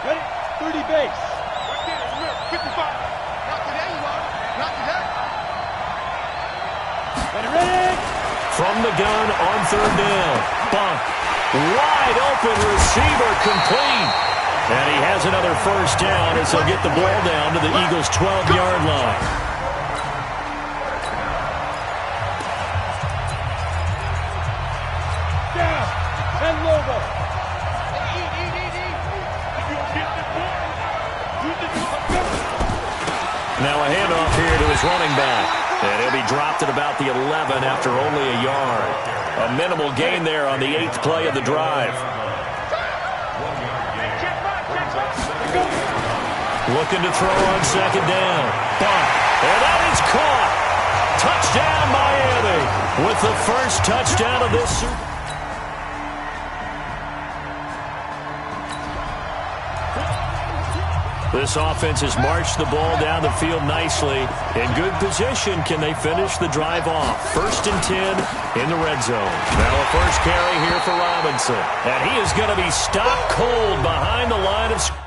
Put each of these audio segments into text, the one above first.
Ready? 30 base. 55. Not today, you are. Not today. Ready? From the gun on third down. Bump. Wide open receiver complete. And he has another first down as he'll get the ball down to the Eagles' 12-yard line. Down. And Lobo. Now a handoff here to his running back. And he'll be dropped at about the 11 after only a yard. A minimal gain there on the 8th play of the drive. Looking to throw on second down. Bump. And that is caught. Touchdown, Miami. With the first touchdown of this Super. This offense has marched the ball down the field nicely. In good position, can they finish the drive off? 1st and 10 in the red zone. Now a first carry here for Robinson. And he is going to be stopped cold behind the line of scrimmage.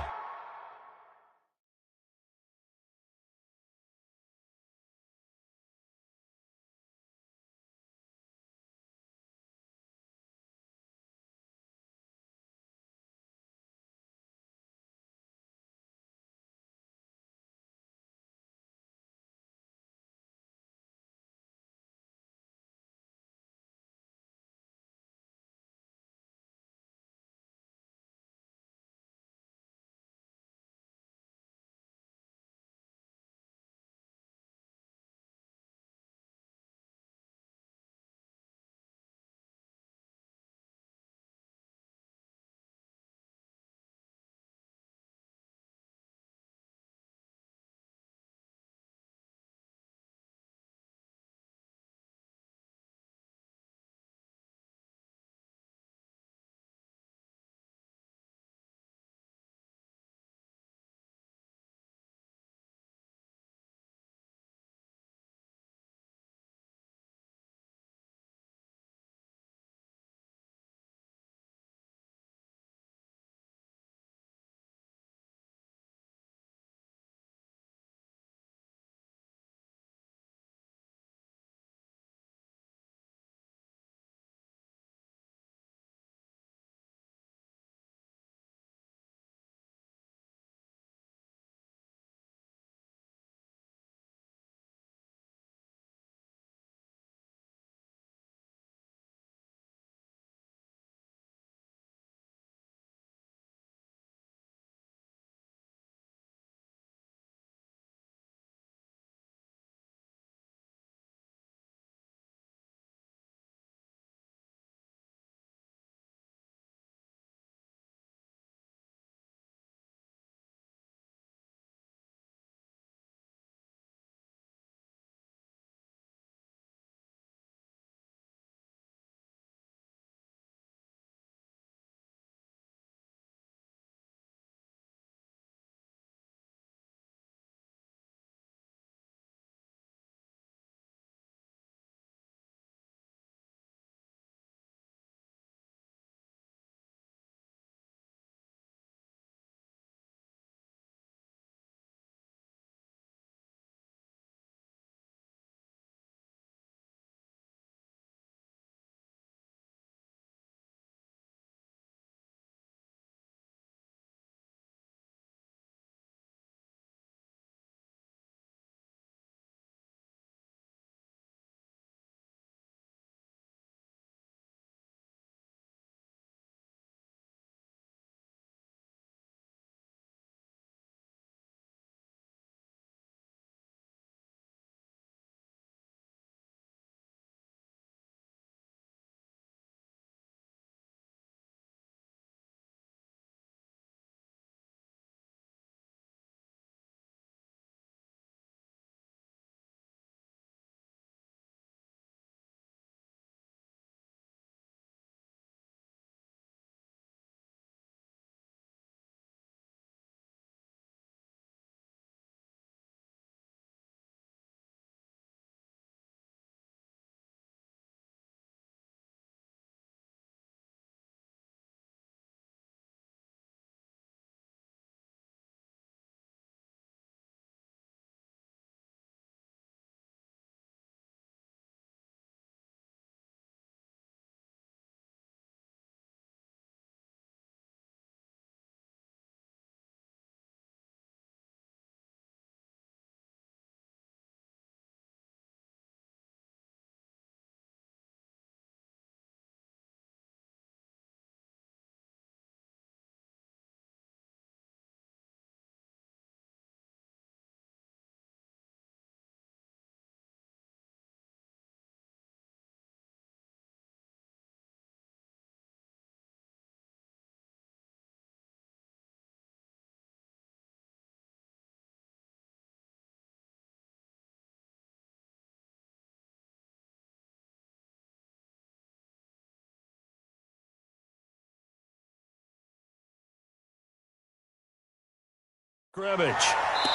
Scrimmage.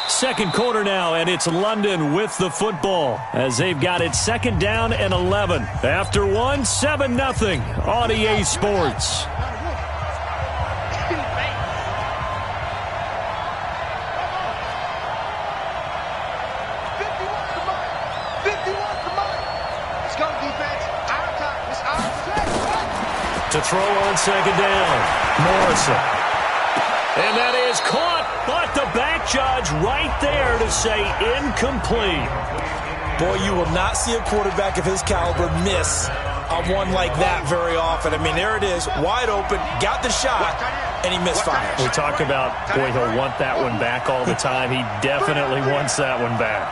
Second quarter now, and it's London with the football as they've got it second down and 11. After one, 7-0 on EA Sports. To throw on second down, Morrison. And that is caught, but the back judge right there to say incomplete. Boy, you will not see a quarterback of his caliber miss on one like that very often. I mean, there it is, wide open, got the shot, and he misfires. We talk about, boy, he'll want that one back all the time. He definitely wants that one back.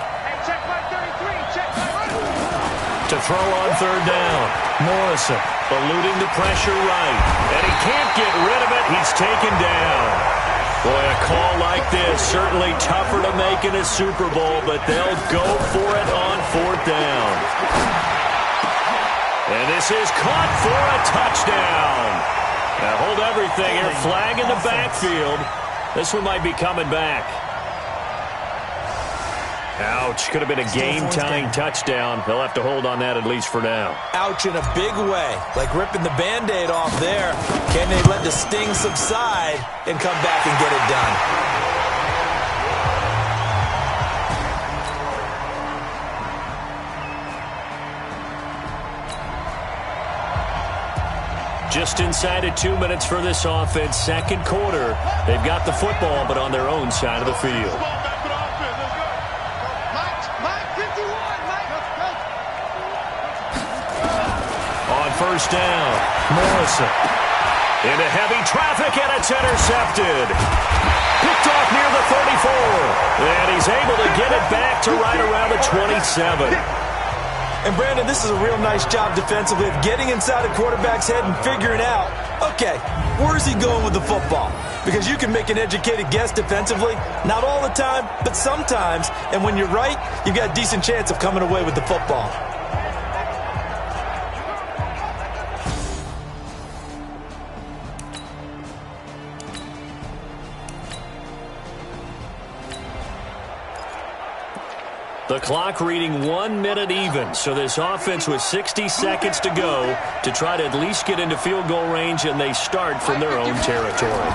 To throw on third down, Morrison eluding the pressure right, and he can't get rid of it. He's taken down. Boy, a call like this, certainly tougher to make in a Super Bowl, but they'll go for it on fourth down. And this is caught for a touchdown. Now hold everything here, flag in the backfield. This one might be coming back. Ouch, could have been a game-tying touchdown. They'll have to hold on that at least for now. Ouch in a big way, like ripping the Band-Aid off there. Can they let the sting subside and come back and get it done? Just inside of 2 minutes for this offense. Second quarter, they've got the football, but on their own side of the field. First down, Morrison. Into heavy traffic, and it's intercepted. Picked off near the 34. And he's able to get it back to right around the 27. And, Brandon, this is a real nice job defensively of getting inside a quarterback's head and figuring out, okay, where's he going with the football? Because you can make an educated guess defensively, not all the time, but sometimes. And when you're right, you've got a decent chance of coming away with the football. The clock reading 1 minute even, so this offense with 60 seconds to go to try to at least get into field goal range, and they start from their own territory.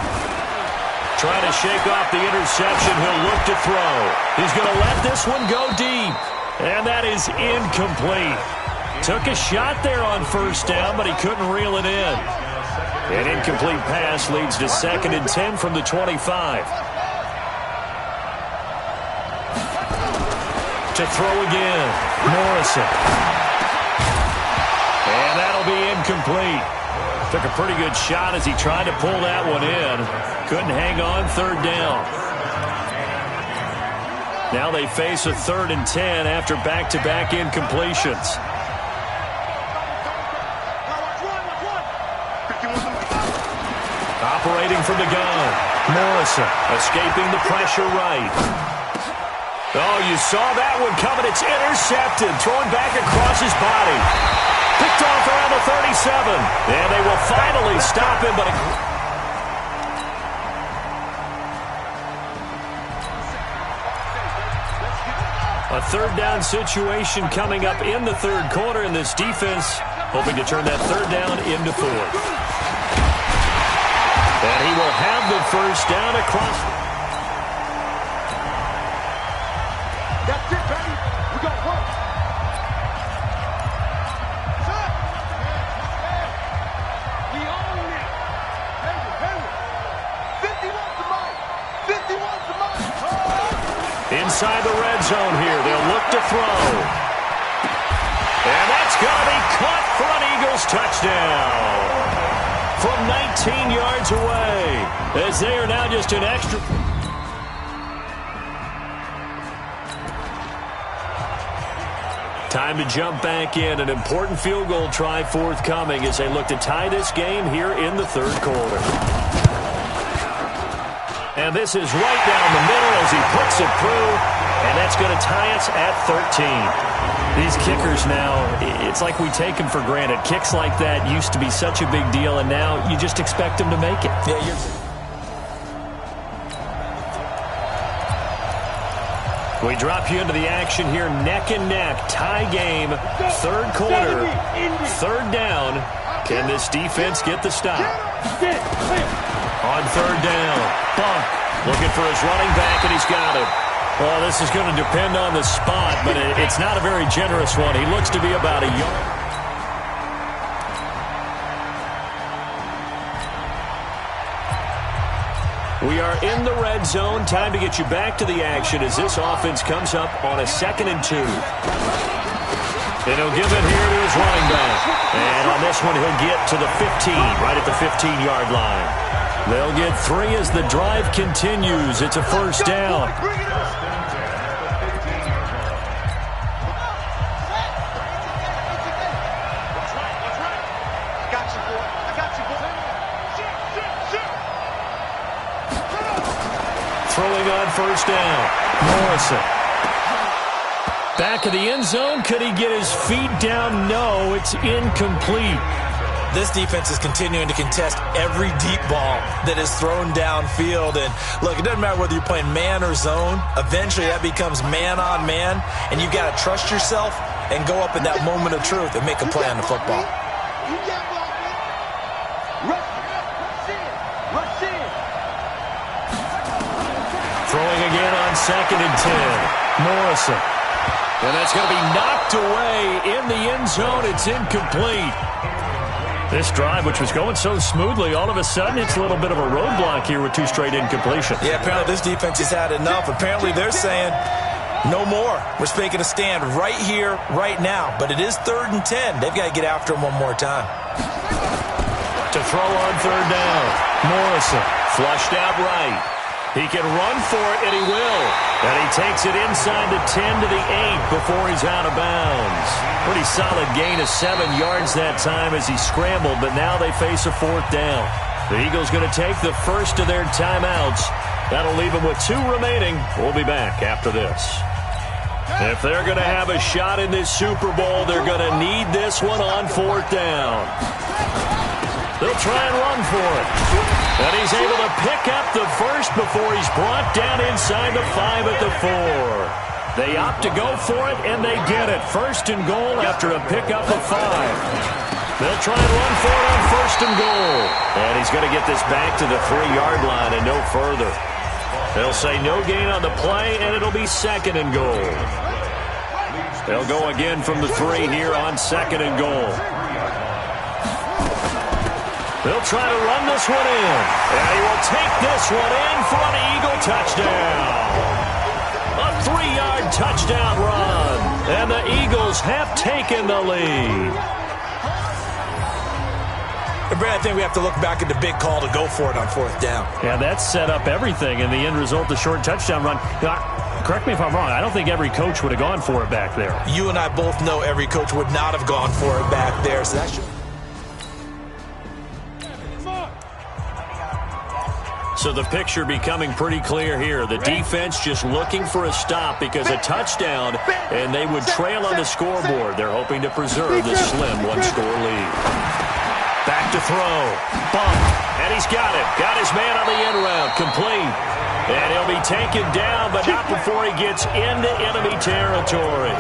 Trying to shake off the interception, he'll look to throw. He's going to let this one go deep, and that is incomplete. Took a shot there on first down, but he couldn't reel it in. An incomplete pass leads to 2nd and 10 from the 25. To throw again, Morrison. And that'll be incomplete. Took a pretty good shot as he tried to pull that one in. Couldn't hang on, third down. Now they face a 3rd and 10 after back-to-back incompletions. Operating from the gun, Morrison escaping the pressure right. Oh, you saw that one coming. It's intercepted. Throwing back across his body. Picked off around the 37. And they will finally stop him, but a third down situation coming up in the third quarter, and this defense hoping to turn that third down into fourth. And he will have the first down across. That's it, baby. We got work. We own it. Henry. 51's the mic. 51's the mic. Inside the red zone here. They'll look to throw. And that's going to be caught for an Eagles touchdown. From 19 yards away. As they are now just an extra. Time to jump back in. An important field goal try forthcoming as they look to tie this game here in the third quarter. And this is right down the middle as he puts it through. And that's going to tie us at 13. These kickers now, it's like we take them for granted. Kicks like that used to be such a big deal, and now you just expect them to make it. Yeah, We drop you into the action here, neck and neck, tie game, third quarter, third down. Can this defense get the stop? On third down, Bunk looking for his running back, and he's got it. Well, this is going to depend on the spot, but it's not a very generous one. He looks to be about a yard. We are in the red zone. Time to get you back to the action as this offense comes up on a 2nd and 2. And he'll give it here to his running back. And on this one, he'll get to the 15, right at the 15-yard line. They'll get 3 as the drive continues. It's a first down. Throwing on first down, Morrison. Back of the end zone. Could he get his feet down? No, it's incomplete. This defense is continuing to contest every deep ball that is thrown downfield. And look, it doesn't matter whether you're playing man or zone. Eventually that becomes man on man, and you've got to trust yourself and go up in that moment of truth and make a play on the football. Throwing again on 2nd and 10. Morrison. And that's going to be knocked away in the end zone. It's incomplete. This drive, which was going so smoothly, all of a sudden it's a little bit of a roadblock here with 2 straight incompletions. Yeah, apparently this defense has had enough. Apparently they're saying no more. We're making a stand right here, right now. But it is 3rd and 10. They've got to get after him one more time. To throw on third down. Morrison flushed out right. He can run for it, and he will. And he takes it inside the 10 to the 8 before he's out of bounds. Pretty solid gain of 7 yards that time as he scrambled, but now they face a 4th down. The Eagles going to take the first of their timeouts. That'll leave them with 2 remaining. We'll be back after this. If they're going to have a shot in this Super Bowl, they're going to need this one on 4th down. They'll try and run for it. And he's able to pick up the first before he's brought down inside the 5 at the 4. They opt to go for it, and they get it. 1st and goal after a pickup of 5. They'll try and run for it on 1st and goal. And he's going to get this back to the 3-yard line and no further. They'll say no gain on the play, and it'll be 2nd and goal. They'll go again from the 3 here on 2nd and goal. They'll try to run this one in. And he will take this one in for an Eagle touchdown. A 3-yard touchdown run. And the Eagles have taken the lead. And Brad, I think we have to look back at the big call to go for it on 4th down. Yeah, that set up everything in the end result, the short touchdown run. Correct me if I'm wrong. I don't think every coach would have gone for it back there. You and I both know every coach would not have gone for it back there. So that should... So the picture becoming pretty clear here. The defense just looking for a stop because a touchdown, and they would trail on the scoreboard. They're hoping to preserve this slim 1-score lead. Back to throw. Bump. And he's got it. Got his man on the end route. Complete. And he'll be taken down, but not before he gets into enemy territory.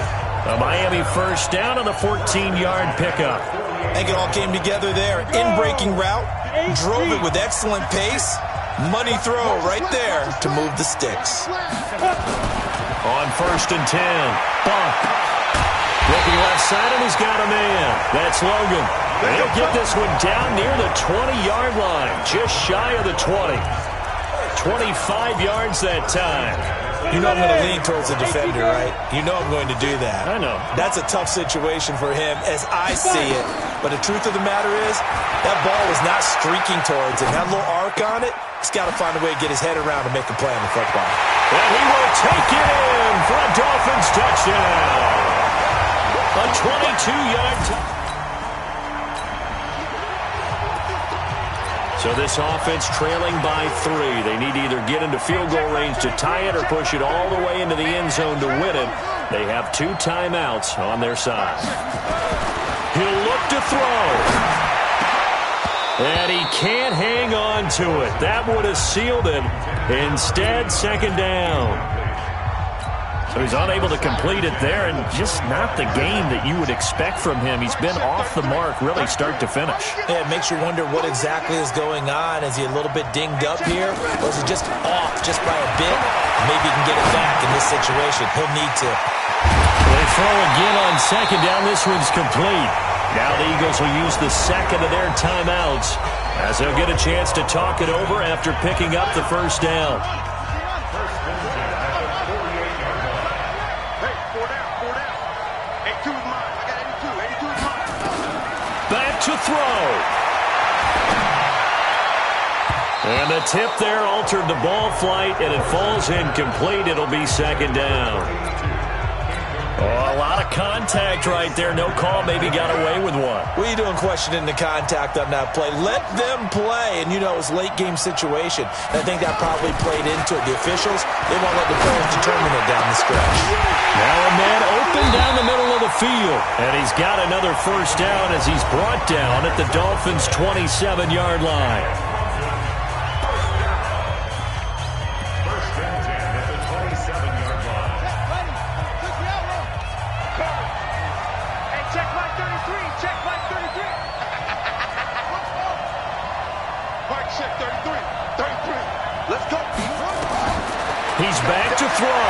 A Miami first down on the 14-yard pickup. I think it all came together there. In-breaking route. Drove it with excellent pace. Money throw right there to move the sticks. On 1st and 10. Bump. Looking left side, and he's got a man. That's Logan. And he'll get this one down near the 20-yard line. Just shy of the 20. 25 yards that time. You know I'm going to lean towards the defender, right? You know I'm going to do that. I know. That's a tough situation for him as I see it. But the truth of the matter is, that ball was not streaking towards him. Had a little arc on it. He's got to find a way to get his head around and make a play on the football. And he will take it in for a Dolphins touchdown. A 22-yard touchdown. So this offense trailing by 3. They need to either get into field goal range to tie it or push it all the way into the end zone to win it. They have 2 timeouts on their side. He'll look to throw. And he can't hang on to it. That would have sealed it. Instead, 2nd down. So he's unable to complete it there, and just not the game that you would expect from him. He's been off the mark really start to finish. Yeah, it makes you wonder what exactly is going on. Is he a little bit dinged up here, or is he just off just by a bit? Maybe he can get it back in this situation. He'll need to. They throw again on second down. This one's complete. Now the Eagles will use the second of their timeouts as they'll get a chance to talk it over after picking up the first down. Hey, 4 down, 4 down. 82 is mine. I got 82. 82 is mine. Back to throw. And the tip there altered the ball flight, and it falls incomplete. It'll be second down. Oh, a lot of contact right there. No call. Maybe got away with one. What are you doing questioning the contact on that play? Let them play. And, you know, it's a late-game situation. And I think that probably played into it. The officials, they won't let the players determine it down the stretch. Now a man open down the middle of the field. And he's got another first down as he's brought down at the Dolphins' 27-yard line. He's back to throw.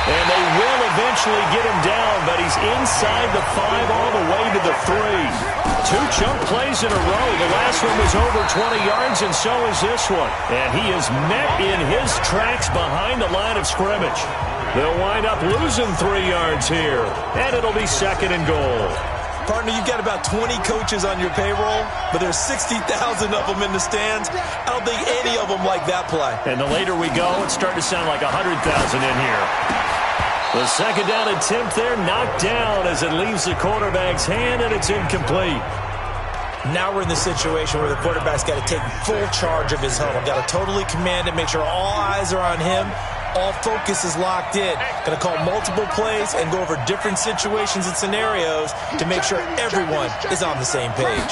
And they will eventually get him down, but he's inside the 5 all the way to the 3. 2 chunk plays in a row. The last one was over 20 yards, and so is this one. And he is met in his tracks behind the line of scrimmage. They'll wind up losing 3 yards here, and it'll be second and goal. Partner, you've got about 20 coaches on your payroll, but there's 60,000 of them in the stands. I don't think any of them like that play. And the later we go, it's starting to sound like 100,000 in here. The second down attempt there knocked down as it leaves the quarterback's hand, and it's incomplete. Now we're in the situation where the quarterback's got to take full charge of his huddle. Got to totally command it, make sure all eyes are on him. All focus is locked in. Going to call multiple plays and go over different situations and scenarios to make sure everyone is on the same page.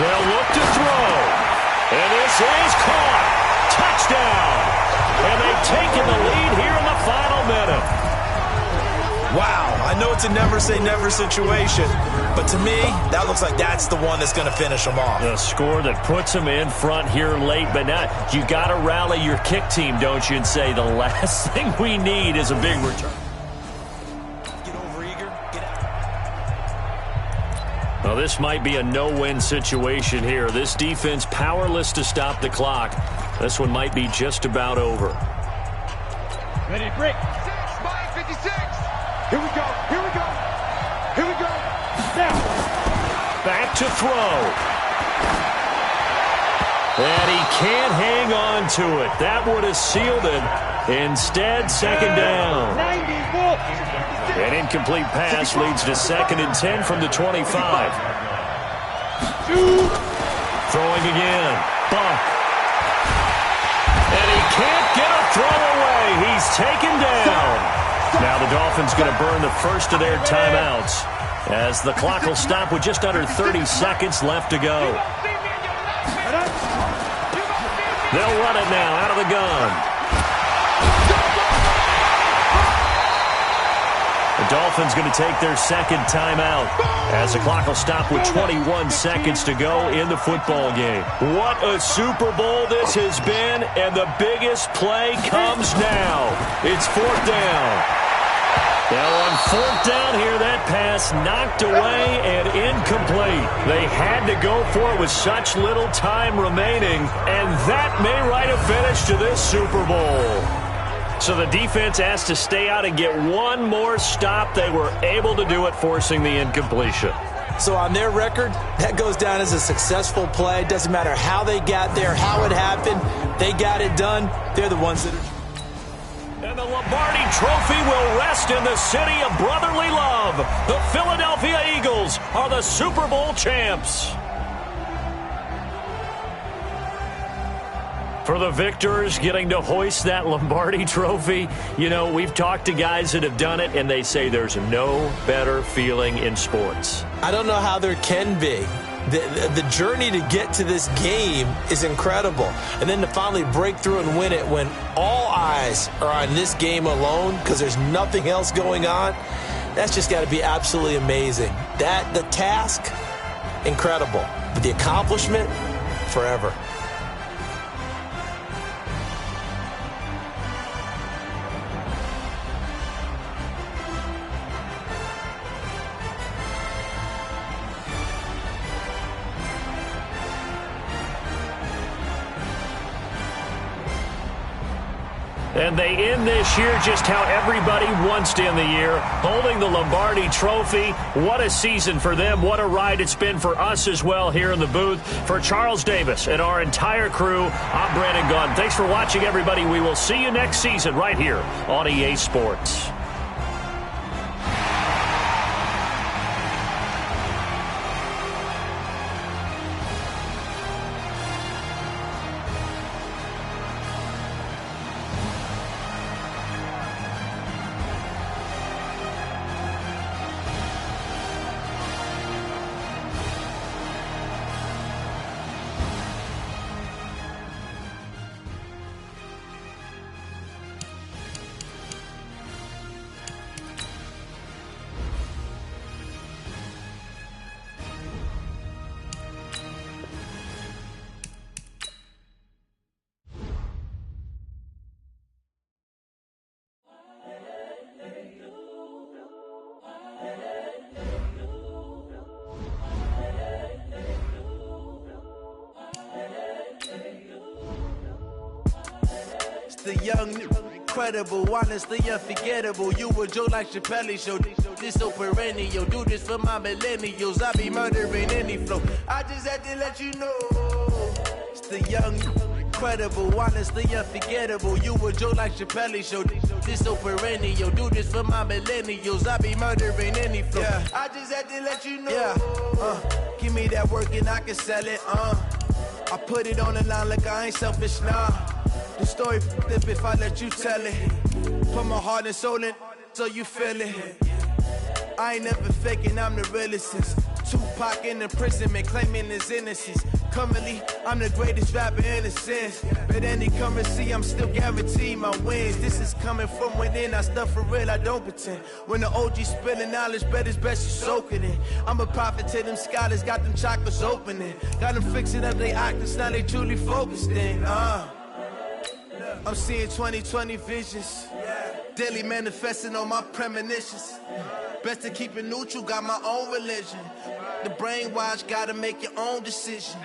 They'll look to throw. And this is caught. Touchdown. And they've taken the lead here in the final minute. Wow, I know it's a never-say-never situation, but to me, that looks like that's the one that's going to finish them off. The score that puts them in front here late, but now you got to rally your kick team, don't you, and say the last thing we need is a big return. Get over eager. Get out. Well, this might be a no-win situation here. This defense powerless to stop the clock. This one might be just about over. Ready to break. 56. Here we go. Here we go. Here we go. Now. Back to throw. And he can't hang on to it. That would have sealed it. Instead, second down. 90. An incomplete pass leads to 2nd and 10 from the 25. Throwing again. Bump. And he can't get a throw away. He's taken down. Now the Dolphins going to burn the first of their timeouts as the clock will stop with just under 30 seconds left to go. They'll run it now out of the gun. The Dolphins going to take their second timeout as the clock will stop with 21 seconds to go in the football game. What a Super Bowl this has been, and the biggest play comes now. It's 4th down. Now on 4th down here, that pass knocked away and incomplete. They had to go for it with such little time remaining, and that may write a finish to this Super Bowl. So the defense asked to stay out and get one more stop. They were able to do it, forcing the incompletion. So on their record, that goes down as a successful play. Doesn't matter how they got there, how it happened. They got it done. They're the ones that are... And the Lombardi Trophy will rest in the city of brotherly love. The Philadelphia Eagles are the Super Bowl champs. For the victors getting to hoist that Lombardi Trophy, you know, we've talked to guys that have done it, and they say there's no better feeling in sports. I don't know how there can be. The journey to get to this game is incredible. And then to finally break through and win it when all eyes are on this game alone because there's nothing else going on, that's just got to be absolutely amazing. The task, incredible. But the accomplishment, forever. And they end this year just how everybody wants to end the year, holding the Lombardi Trophy. What a season for them. What a ride it's been for us as well here in the booth. For Charles Davis and our entire crew, I'm Brandon Gunn. Thanks for watching, everybody. We will see you next season right here on EA Sports. The young, incredible, honestly unforgettable. You were Joe like Chappelle show. This so perennial. Do this for my millennials. I be murdering any flow. I just had to let you know. It's the young, incredible, honestly unforgettable. You were Joe like Chappelle show. This so perennial. Do this for my millennials. I be murdering any flow. Yeah. I just had to let you know. Yeah. Give me that work and I can sell it. I put it on the line like I ain't selfish, nah. The story flip if I let you tell it. Put my heart and soul in so you feel it. I ain't never faking, I'm the realest since Tupac in imprisonment, claiming his innocence. Currently, I'm the greatest rapper in a sense. But any currency, I'm still guaranteed my wins. This is coming from within, I stuff for real, I don't pretend. When the OG spilling knowledge, bet it's best you soak it in. I'm a prophet to them scholars, got them chakras opening. Got them fixing up they actors, now they truly focused in. I'm seeing 2020 visions. Daily manifesting on my premonitions. Best to keep it neutral, got my own religion. The brainwash, gotta make your own decision.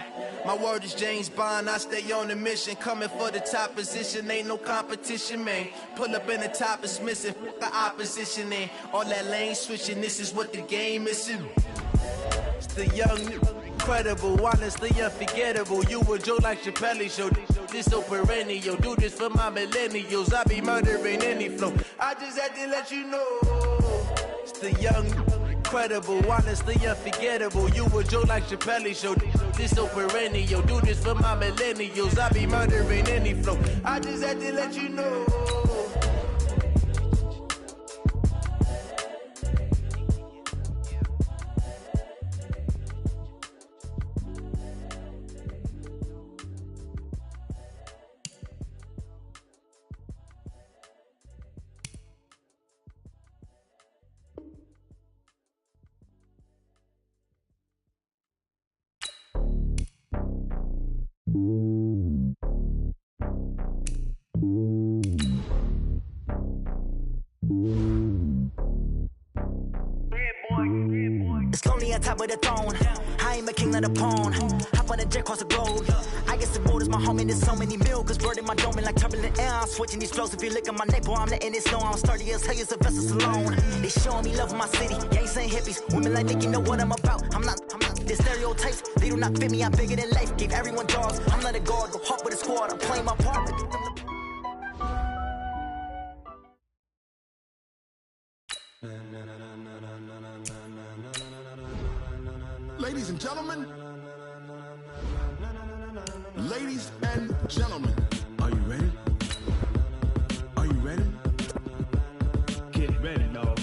My word is James Bond, I stay on the mission. Coming for the top position, ain't no competition, man. Pull up in the top, it's missing, the opposition in. All that lane switching, this is what the game is in. It's the young, incredible, honestly unforgettable. You were Joe like Chappelle show. This so perennial. Do this for my millennials. I be murdering any flow. I just had to let you know. It's the young, incredible, honestly unforgettable. You were Joe like Chappelle show. This so perennial. Do this for my millennials. I be murdering any flow. I just had to let you know. It's lonely on top of the throne. I ain't a king, not a pawn. Hop on a jet across the globe. I guess the road is my home and there's so many milk. Bird in my dome and like turbulent air. I'm switching these flows. If you look at my neck, boy, I'm letting it snow. I'm sturdy as hell as a vessel alone. They showing me love in my city. Gangs ain't hippies. Women like Nick, you know what I'm about. I'm not. The stereotypes, they do not fit me. I'm bigger than life. Gave everyone dogs. I'm not a guard. Go hop with a squad. I'm playing my part. Ladies and gentlemen, ladies and gentlemen, are you ready? Are you ready? Get ready, dog.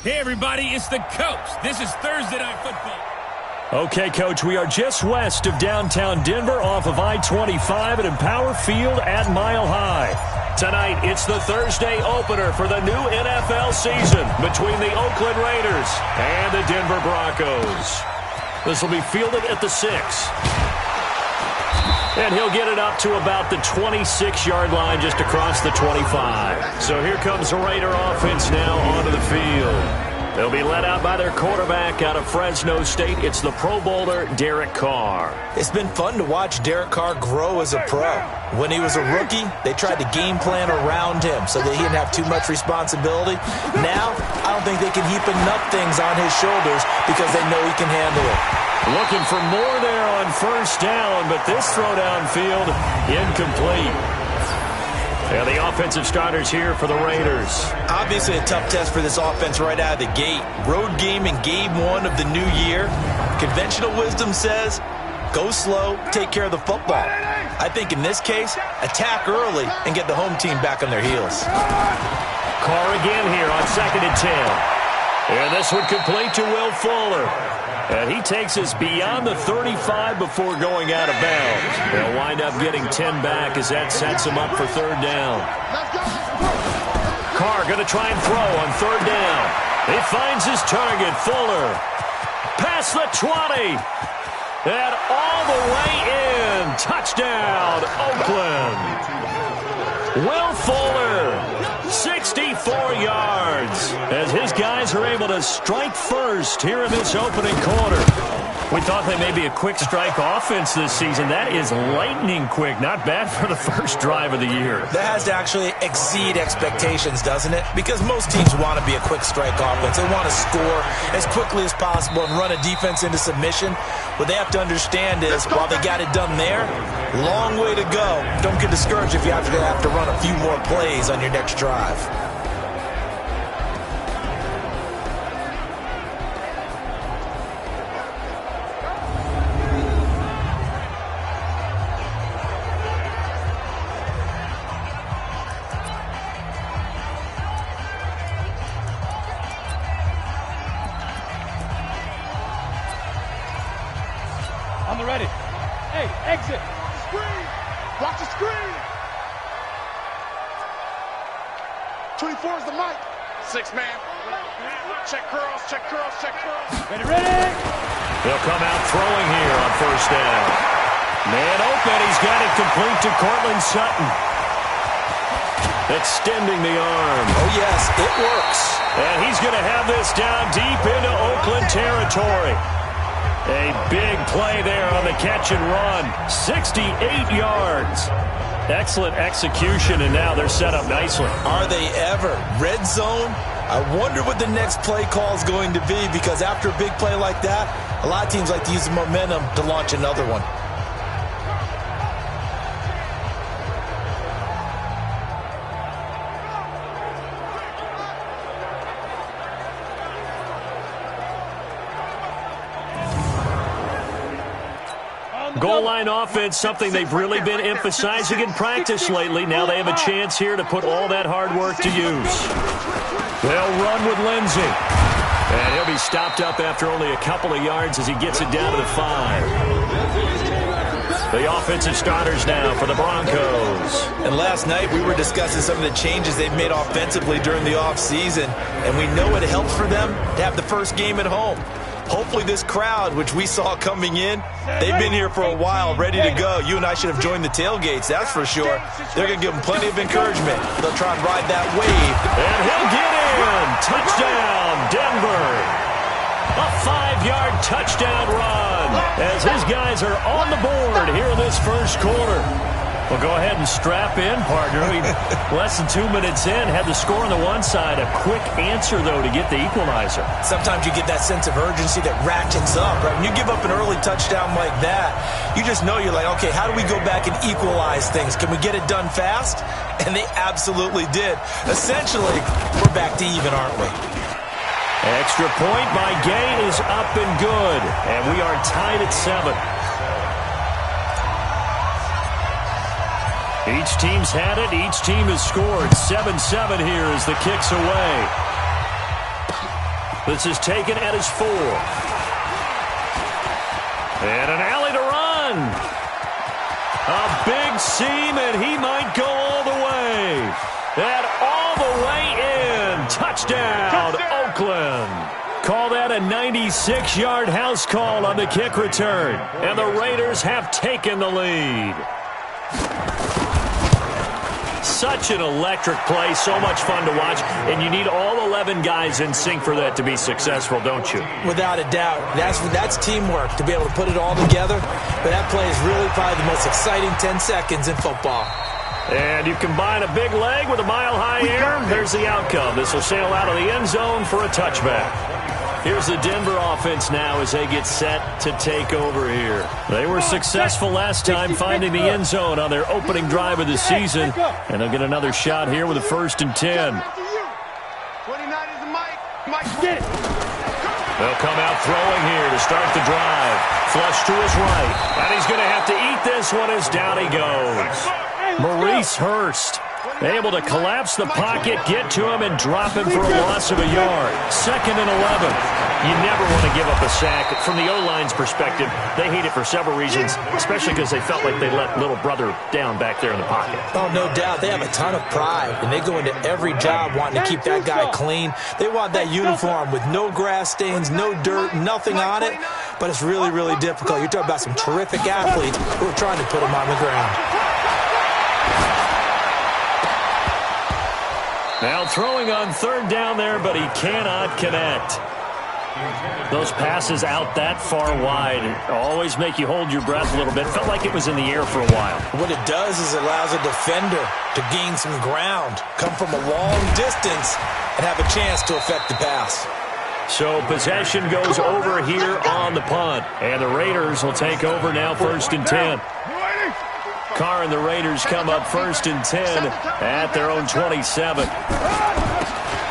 Hey, everybody, it's the coach. This is Thursday Night Football. Okay, Coach, we are just west of downtown Denver off of I-25 at Empower Field at Mile High. Tonight, it's the Thursday opener for the new NFL season between the Oakland Raiders and the Denver Broncos. This will be fielded at the 6. And he'll get it up to about the 26-yard line just across the 25. So here comes the Raider offense now onto the field. They'll be led out by their quarterback out of Fresno State. It's the Pro Bowler, Derek Carr. It's been fun to watch Derek Carr grow as a pro. When he was a rookie, they tried to game plan around him so that he didn't have too much responsibility. Now, I don't think they can heap enough things on his shoulders because they know he can handle it. Looking for more there on first down, but this throw downfield incomplete. And the offensive starters here for the Raiders. Obviously a tough test for this offense right out of the gate. Road game in game 1 of the new year. Conventional wisdom says, go slow, take care of the football. I think in this case, attack early and get the home team back on their heels. Carr again here on 2nd and 10. And this would complete to Will Fuller. And he takes us beyond the 35 before going out of bounds. They'll wind up getting 10 back as that sets him up for 3rd down. Carr going to try and throw on 3rd down. He finds his target, Fuller. Past the 20. And all the way in. Touchdown, Oakland. Will Fuller, 64 yards, as his guys are able to strike first here in this opening quarter. We thought they may be a quick strike offense this season. That is lightning quick. Not bad for the first drive of the year. That has to actually exceed expectations, doesn't it? Because most teams want to be a quick strike offense. They want to score as quickly as possible and run a defense into submission. What they have to understand is, while they got it done there, long way to go. Don't get discouraged if you have to run a few more plays on your next drive. On the ready. Hey, exit. Screen. Watch the screen. 24 is the mic. 6-man. Check curls, check curls, check curls. Ready, ready. They'll come out throwing here on 1st down. Man open. He's got it complete to Cortland Sutton. Extending the arm. Oh, yes, it works. And he's going to have this down deep into Oakland territory. A big play there on the catch and run. 68 yards. Excellent execution, and now they're set up nicely. Are they ever? Red zone? I wonder what the next play call is going to be, because after a big play like that, a lot of teams like to use the momentum to launch another one. Goal line offense, something they've really been emphasizing in practice lately. Now they have a chance here to put all that hard work to use. They'll run with Lindsey. And he'll be stopped up after only a couple of yards as he gets it down to the 5. The offensive starters now for the Broncos. And last night we were discussing some of the changes they've made offensively during the offseason. And we know it helps for them to have the first game at home. Hopefully this crowd, which we saw coming in, they've been here for a while, ready to go. You and I should have joined the tailgates, that's for sure. They're going to give them plenty of encouragement. They'll try and ride that wave. And he'll get in. Touchdown, Denver. A 5-yard touchdown run as his guys are on the board here in this first quarter. Well, go ahead and strap in, partner. Less than 2 minutes in, had the score on the one side. A quick answer, though, to get the equalizer. Sometimes you get that sense of urgency that ratchets up, right? When you give up an early touchdown like that, you just know you're like, okay, how do we go back and equalize things? Can we get it done fast? And they absolutely did. Essentially, we're back to even, aren't we? Extra point by Gay is up and good. And we are tied at 7. Each team's had it. Each team has scored. 7-7 here as the kick's away. This is taken at his 4. And an alley to run. A big seam, and he might go all the way. And all the way in. Touchdown, Oakland. Call that a 96-yard house call on the kick return. And the Raiders have taken the lead. Such an electric play, so much fun to watch, and you need all 11 guys in sync for that to be successful, don't you? Without a doubt. That's teamwork, to be able to put it all together. But that play is really probably the most exciting 10 seconds in football. And you combine a big leg with a mile-high air, there's the outcome. This will sail out of the end zone for a touchback. Here's the Denver offense now as they get set to take over here. They were successful last time finding the end zone on their opening drive of the season, and they'll get another shot here with a 1st and 10. 29 is the Mike. They'll come out throwing here to start the drive. Flush to his right, and he's going to have to eat this one as down he goes. Maurice Hurst able to collapse the pocket, get to him, and drop him for a loss of a yard. 2nd and 11. You never want to give up a sack. From the O-line's perspective, they hate it for several reasons, especially because they felt like they let little brother down back there in the pocket. Oh, no doubt. They have a ton of pride, and they go into every job wanting to keep that guy clean. They want that uniform with no grass stains, no dirt, nothing on it, but it's really, really difficult. You're talking about some terrific athletes who are trying to put him on the ground. Now throwing on 3rd down there, but he cannot connect. Those passes out that far wide always make you hold your breath a little bit. Felt like it was in the air for a while. What it does is it allows a defender to gain some ground, come from a long distance, and have a chance to affect the pass. So possession goes over here on the punt, and the Raiders will take over now 1st and 10. Carr and the Raiders come up 1st and 10 at their own 27.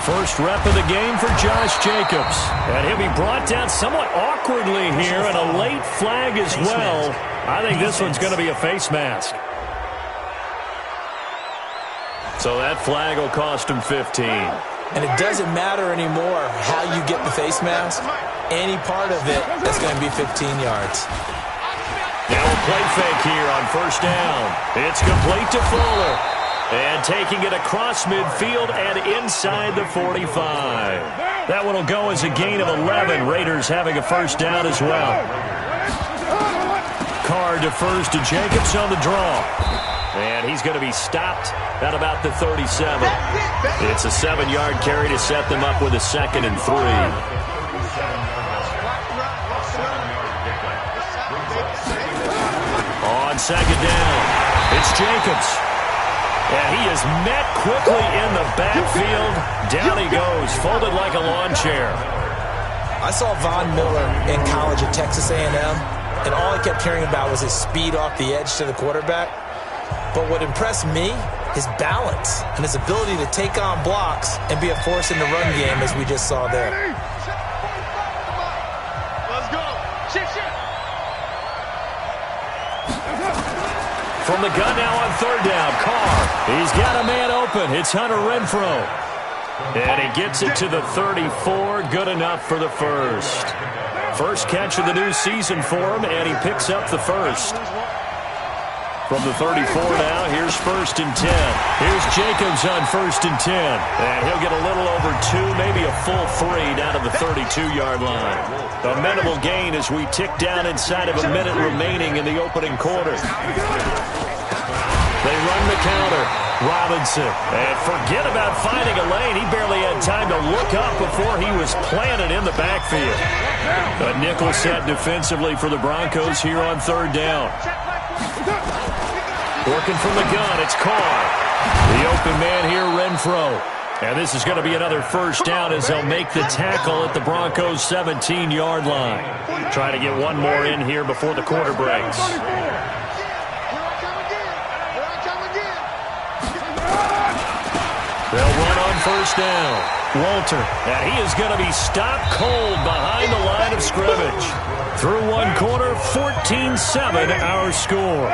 First rep of the game for Josh Jacobs. And he'll be brought down somewhat awkwardly here, and a late flag as well. I think this one's going to be a face mask. So that flag will cost him 15. And it doesn't matter anymore how you get the face mask. Any part of it, that's going to be 15 yards. Now a play fake here on 1st down. It's complete to Fuller. And taking it across midfield and inside the 45. That one will go as a gain of 11. Raiders having a 1st down as well. Carr defers to Jacobs on the draw. And he's going to be stopped at about the 37. It's a 7-yard carry to set them up with a 2nd and 3. On 2nd down, it's Jacobs. And he is met quickly in the backfield. Down he goes, folded like a lawn chair. I saw Von Miller in college at Texas A&M, and all I kept hearing about was his speed off the edge to the quarterback. But what impressed me, his balance and his ability to take on blocks and be a force in the run game, as we just saw there. Let's go. Shit. From the gun now on 3rd down, Carr. He's got a man open. It's Hunter Renfrow. And he gets it to the 34. Good enough for the 1st. First catch of the new season for him, and he picks up the 1st. From the 34 now, here's 1st and 10. Here's Jacobs on 1st and 10. And he'll get a little over 2, maybe a full 3 down to the 32-yard line. A minimal gain as we tick down inside of a minute remaining in the opening quarter. They run the counter. Robinson. And forget about finding a lane. He barely had time to look up before he was planted in the backfield. A nickel set defensively for the Broncos here on 3rd down. Working from the gun, it's Carr. The open man here, Renfrow. And this is going to be another 1st down as they'll make the tackle at the Broncos' 17-yard line. Try to get one more in here before the quarter breaks. They'll run on 1st down. Walter, and he is going to be stopped cold behind the line of scrimmage. Through one quarter, 14-7 our score.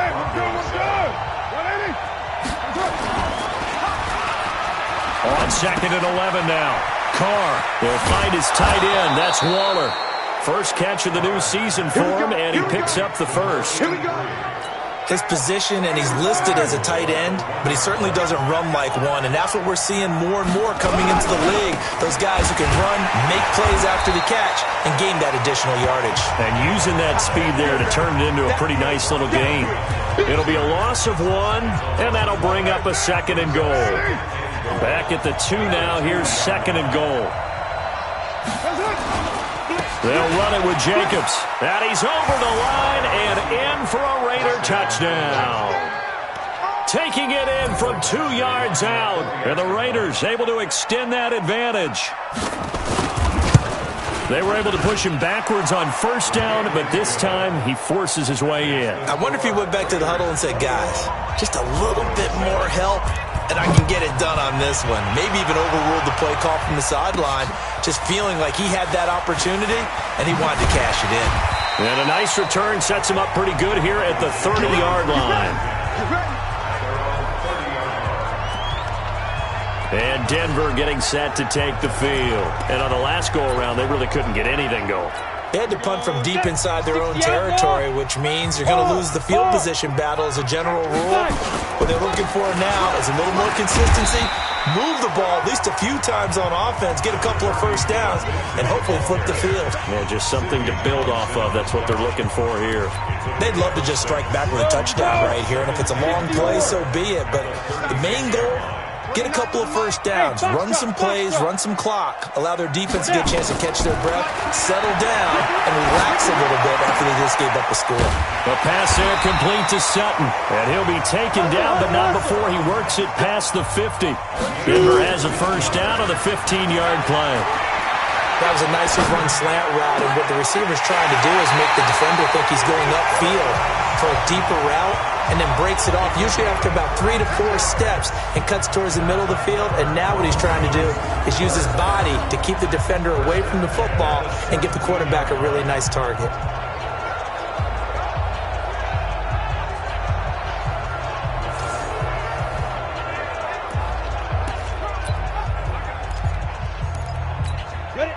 On 2nd and 11 now. Carr will find his tight end. That's Waller. First catch of the new season for him, and he picks up the first. His position, and he's listed as a tight end, but he certainly doesn't run like one, and that's what we're seeing more and more coming into the league. Those guys who can run, make plays after the catch, and gain that additional yardage. And using that speed there to turn it into a pretty nice little gain. It'll be a loss of 1, and that'll bring up a 2nd and goal. Back at the 2 now. Here's 2nd and goal. They'll run it with Jacobs. And he's over the line and in for a Raider touchdown. Taking it in from 2 yards out. And the Raiders able to extend that advantage. They were able to push him backwards on first down, but this time he forces his way in. I wonder if he went back to the huddle and said, guys, just a little bit more help, and I can get it done on this one. Maybe even overruled the play call from the sideline, just feeling like he had that opportunity, and he wanted to cash it in. And a nice return sets him up pretty good here at the 30-yard line. And Denver getting set to take the field. And on the last go-around, they really couldn't get anything going. They had to punt from deep inside their own territory, which means you're going to lose the field position battle as a general rule. What they're looking for now is a little more consistency, move the ball at least a few times on offense, get a couple of first downs, and hopefully flip the field. Yeah, just something to build off of. That's what they're looking for here. They'd love to just strike back with a touchdown right here, and if it's a long play, so be it. But the main goal, get a couple of first downs, run some plays, run some clock, allow their defense to get a chance to catch their breath, settle down, and relax a little bit after they just gave up a score. The pass there complete to Sutton, and he'll be taken down, but not before he works it past the 50. Denver has a first down on the 15-yard play. That was a nicely run slant route, and what the receiver's trying to do is make the defender think he's going upfield for a deeper route, and then breaks it off, usually after about 3 to 4 steps, and cuts towards the middle of the field. And now what he's trying to do is use his body to keep the defender away from the football and give the quarterback a really nice target.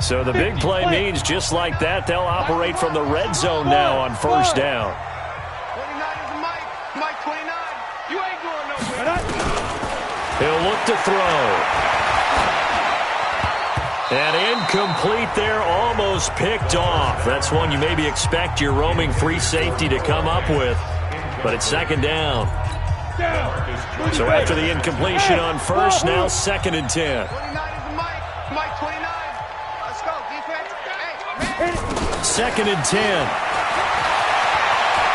So the big play means just like that, they'll operate from the red zone now on first down. 29 is the Mike. Mike 29. You ain't going nowhere. He'll look to throw. And incomplete there, almost picked off. That's one you maybe expect your roaming free safety to come up with. But it's 2nd down. So after the incompletion on first, now 2nd and 10. 29 is the Mike. Mike 29. Let's go, defense. Hey, 2nd and 10.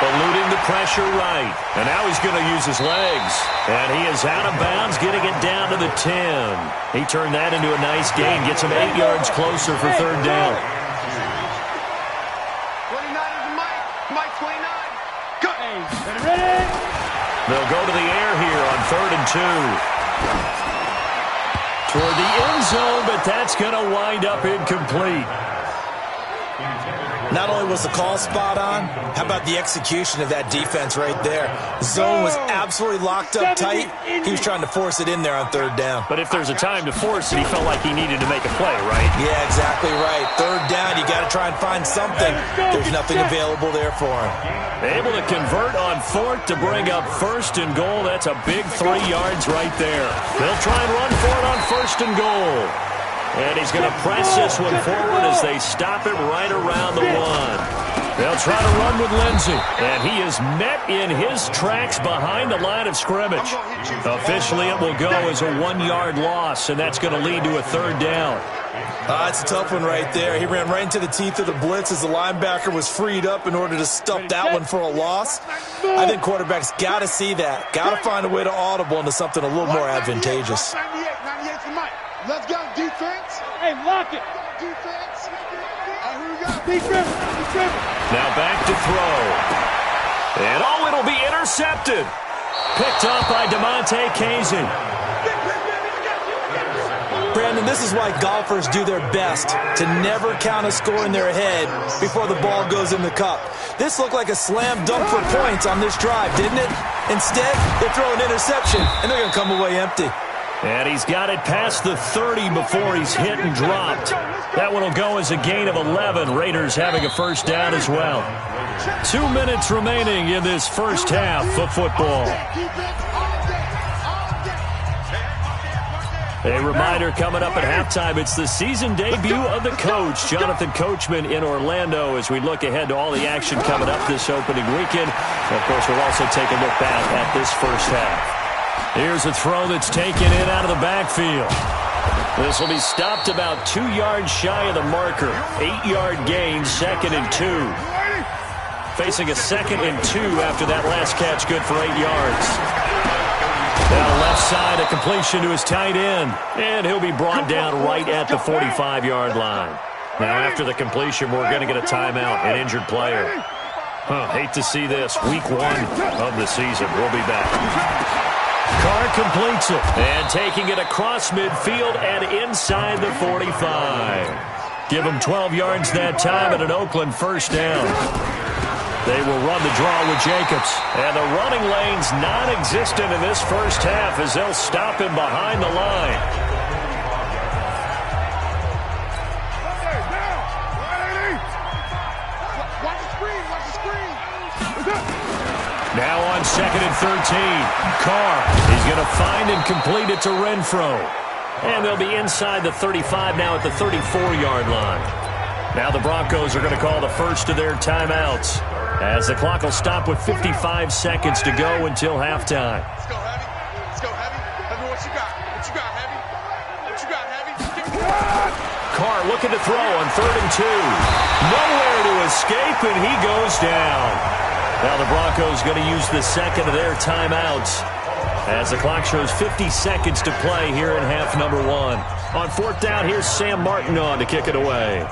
Eluding the pressure right. And now he's going to use his legs. And he is out of bounds, getting it down to the 10. He turned that into a nice gain, gets him 8 yards closer for 3rd down. 29 is the Mike. Mike 29. Go. Ready? They'll go to the air here on 3rd and 2. Toward the end zone, but that's going to wind up incomplete. Not only was the call spot on, how about the execution of that defense right there? The zone was absolutely locked up tight. He was trying to force it in there on 3rd down. But if there's a time to force it, he felt like he needed to make a play, right? Yeah, exactly right. 3rd down, you got to try and find something. There's nothing available there for him. Able to convert on 4th to bring up 1st and goal. That's a big 3 yards right there. They'll try and run for it on 1st and goal. And he's going to press this one forward as they stop it right around the 1. They'll try to run with Lindsey. And he is met in his tracks behind the line of scrimmage. Officially, it will go as a 1-yard loss, and that's going to lead to a 3rd down. It's a tough one right there. He ran right into the teeth of the blitz as the linebacker was freed up in order to stuff that one for a loss. I think quarterbacks got to see that. Got to find a way to audible into something a little more advantageous. 98 for Mike. Let's go, defense. Hey, lock it. Defense. Here we go. Defense. Now back to throw. And it'll be intercepted. Picked up by DeMonte Casey. Brandon, this is why golfers do their best to never count a score in their head before the ball goes in the cup. This looked like a slam dunk for points on this drive, didn't it? Instead, they throw an interception, and they're going to come away empty. And he's got it past the 30 before he's hit and dropped. That one will go as a gain of 11. Raiders having a first down as well. 2 minutes remaining in this first half of football. A reminder coming up at halftime, it's the season debut of the coach, Jonathan Coachman in Orlando, as we look ahead to all the action coming up this opening weekend. And of course, we'll also take a look back at this first half. Here's a throw that's taken in out of the backfield. This will be stopped about 2 yards shy of the marker. 8-yard gain, 2nd and 2. Facing a 2nd and 2 after that last catch, good for 8 yards. Down left side, a completion to his tight end. And he'll be brought down right at the 45-yard line. Now, after the completion, we're going to get a timeout, an injured player. Hate to see this. Week 1 of the season. We'll be back. Carr completes it. And taking it across midfield and inside the 45. Give him 12 yards that time and an Oakland first down. They will run the draw with Jacobs. And the running lane's non-existent in this first half as they'll stop him behind the line. Now on 2nd and 13. Carr is going to find and complete it to Renfro. And they'll be inside the 35 now at the 34-yard line. Now the Broncos are going to call the first of their timeouts, as the clock will stop with 55 seconds to go until halftime. Let's go, Heavy. Let's go, Heavy. Heavy, what you got? What you got, Heavy? What you got, Heavy? Carr looking to throw on 3rd and 2. Nowhere to escape, and he goes down. Now the Broncos going to use the second of their timeouts, as the clock shows 50 seconds to play here in half number 1. On 4th down, here's Sam Martin on to kick it away.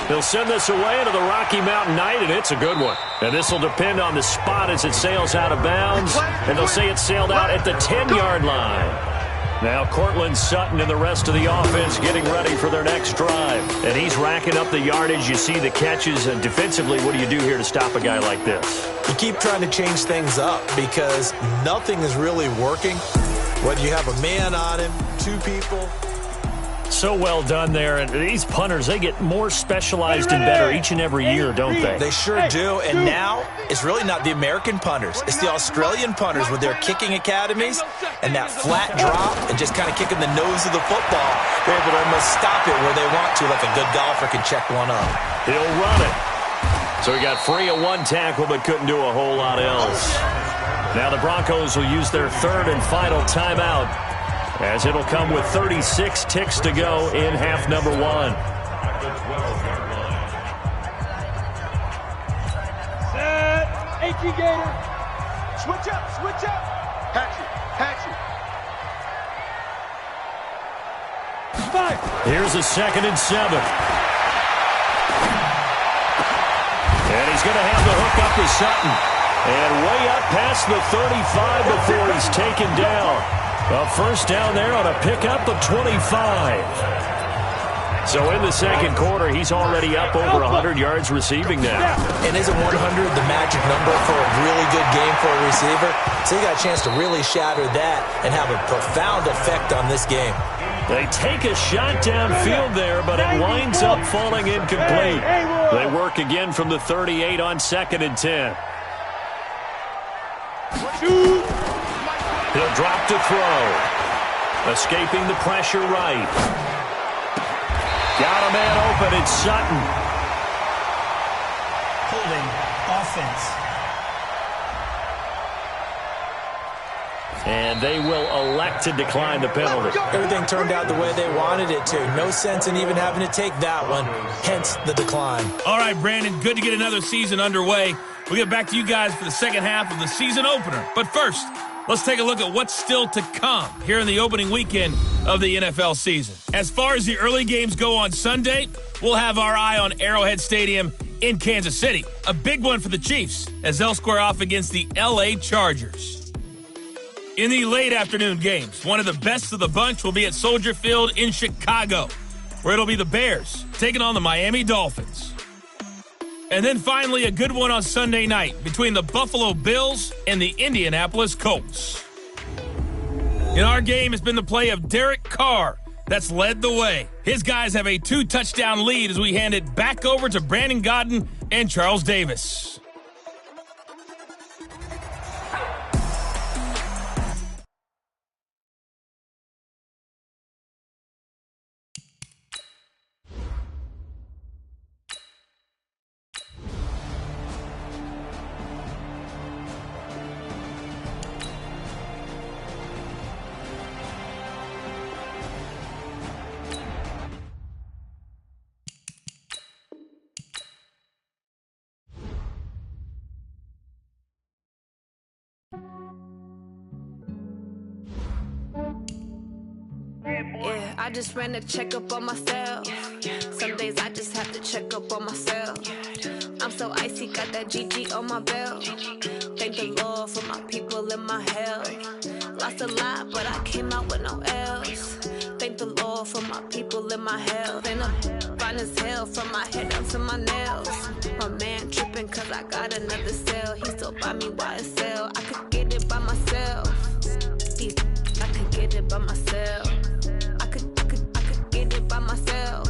He'll send this away into the Rocky Mountain Night, and it's a good one. And this will depend on the spot as it sails out of bounds. And they'll say it sailed out at the 10-yard line. Now Cortland Sutton and the rest of the offense getting ready for their next drive. And he's racking up the yardage. You see the catches. And defensively, what do you do here to stop a guy like this? You keep trying to change things up because nothing is really working. Whether you have a man on him, 2 people. So well done there. And these punters, they get more specialized and better each and every year, don't they? They sure do. And now, it's really not the American punters. It's the Australian punters with their kicking academies and that flat drop and just kind of kicking the nose of the football. They're able to almost stop it where they want to, like a good golfer can check one up. He'll run it. So he got free of 1 tackle but couldn't do a whole lot else. Now the Broncos will use their 3rd and final timeout, as it'll come with 36 ticks to go in half number 1. Set. 18 Gator. Switch up, switch up. Hatchet, hatchet. 5. Here's a 2nd and 7. And he's going to have the hook up to Sutton. And way up past the 35 before he's taken down. A first down there on a pickup of 25. So in the second quarter, he's already up over 100 yards receiving now. And isn't 100 the magic number for a really good game for a receiver? So you got a chance to really shatter that and have a profound effect on this game. They take a shot downfield there, but it winds up falling incomplete. They work again from the 38 on 2nd and 10. He'll drop to throw. Escaping the pressure right. Got a man open. It's Sutton. Holding offense. And they will elect to decline the penalty. Everything turned out the way they wanted it to. No sense in even having to take that one. Hence the decline. All right, Brandon, good to get another season underway. We'll get back to you guys for the second half of the season opener. But first, let's take a look at what's still to come here in the opening weekend of the NFL season. As far as the early games go on Sunday, we'll have our eye on Arrowhead Stadium in Kansas City. A big one for the Chiefs as they'll square off against the LA Chargers. In the late afternoon games, one of the best of the bunch will be at Soldier Field in Chicago, where it'll be the Bears taking on the Miami Dolphins. And then finally, a good one on Sunday night between the Buffalo Bills and the Indianapolis Colts. In our game has been the play of Derek Carr that's led the way. His guys have a 2-touchdown lead as we hand it back over to Brandon Gaudin and Charles Davis. Yeah, I just ran a checkup on myself. Some days I just have to check up on myself. I'm so icy, got that GG on my belt. Thank the Lord for my people in my health. Lost a lot, but I came out with no else. Thank the Lord for my people in my health. And I'm fine as hell from my head down to my nails. My man tripping cause I got another cell. He still buy me YSL. I could get it by myself. I could get it by myself. I could get it by myself.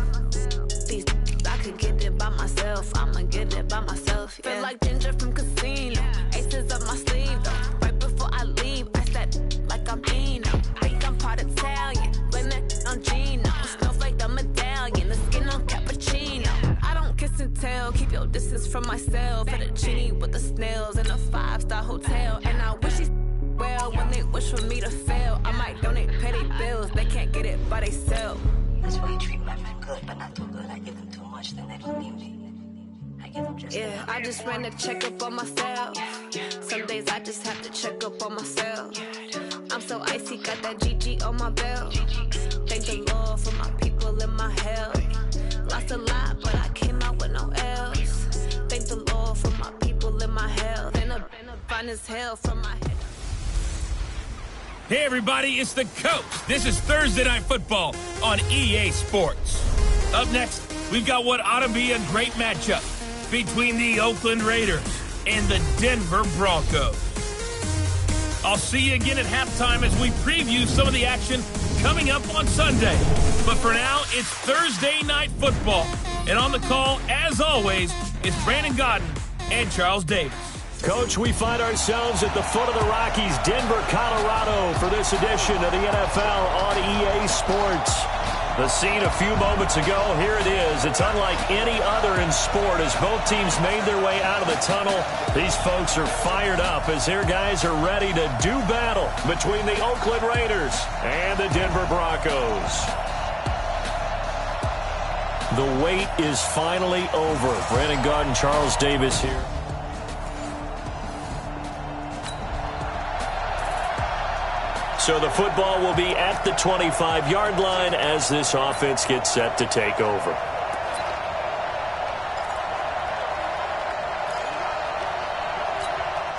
I could get it by myself. I'ma get it by myself. Yeah. Feel like Ginger from Casino. Aces up my sleeve though. Right before I leave, I said like I'm Dino. Think I'm part Italian. Blame it on Gino. Snowflake the medallion. The skin on cappuccino. I don't kiss and tell. Keep your distance from myself. Fettuccine with the snails in a 5-star hotel. And I wish he's well when they wish for me to fail. I might donate petty bills. They can't get it by they sell. That's why you treat my men good, but not too good. I give them too much, then they don't need me. I give them just yeah, I just ran a checkup on myself. Some days I just have to check up on myself. I'm so icy, got that GG on my belt. Thank the Lord for my people in my health. Lost a lot, but I came out with no else. Thank the Lord for my people in my health. And I'm fine as hell from my head. Hey everybody, it's the Coach. This is Thursday Night Football on EA Sports. Up next, we've got what ought to be a great matchup between the Oakland Raiders and the Denver Broncos. I'll see you again at halftime as we preview some of the action coming up on Sunday. But for now, it's Thursday Night Football. And on the call, as always, is Brandon Gaudin and Charles Davis. Coach, we find ourselves at the foot of the Rockies, Denver, Colorado, for this edition of the NFL on EA Sports. The scene a few moments ago, here it is. It's unlike any other in sport as both teams made their way out of the tunnel. These folks are fired up as their guys are ready to do battle between the Oakland Raiders and the Denver Broncos. The wait is finally over. Brandon Gaudin, Charles Davis here. So the football will be at the 25-yard line as this offense gets set to take over.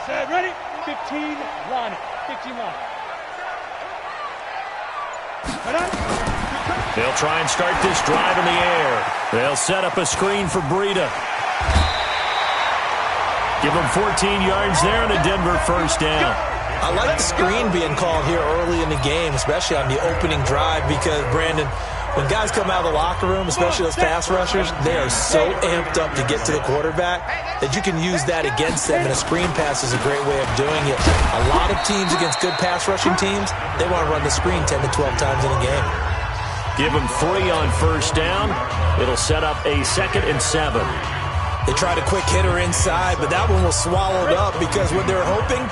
Set, ready? 15, line. 15, line. They'll try and start this drive in the air. They'll set up a screen for Breida. Give them 14 yards there and a Denver first down. I like the screen being called here early in the game, especially on the opening drive, because, Brandon, when guys come out of the locker room, especially those pass rushers, they are so amped up to get to the quarterback that you can use that against them, and a screen pass is a great way of doing it. A lot of teams against good pass rushing teams, they want to run the screen 10 to 12 times in a game. Give them 3 on first down. It'll set up a 2nd and 7. They tried a quick hitter inside, but that one was swallowed up because what they're hoping,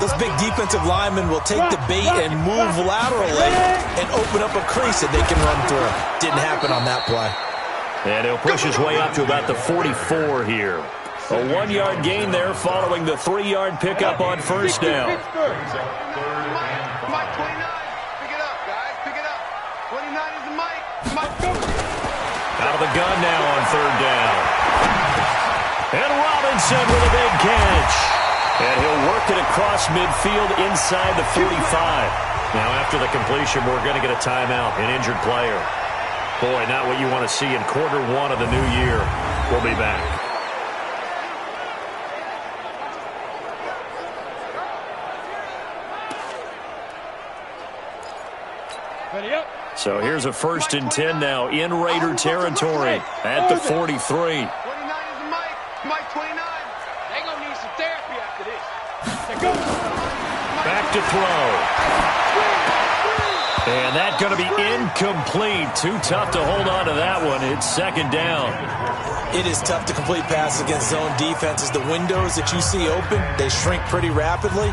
those big defensive linemen will take the bait and move laterally and open up a crease that they can run through. Didn't happen on that play. And he'll push his way up to about the 44 here. A 1-yard gain there following the 3-yard pickup on first down. Mike, 29. Pick it up, guys. Pick it up. 29 is the Mike. Mike, go. Out of the gun now on 3rd down. And Robinson with a big catch. And he'll work it across midfield inside the 45. Now, after the completion, we're going to get a timeout, an injured player. Boy, not what you want to see in quarter 1 of the new year. We'll be back. So here's a 1st and 10 now in Raider territory at the 43. 29 is the Mike. Mike 29. They going to need some therapy after this. Back to throw. And that's going to be incomplete. Too tough to hold on to that one. It's 2nd down. It is tough to complete passes against zone defenses. The windows that you see open, they shrink pretty rapidly.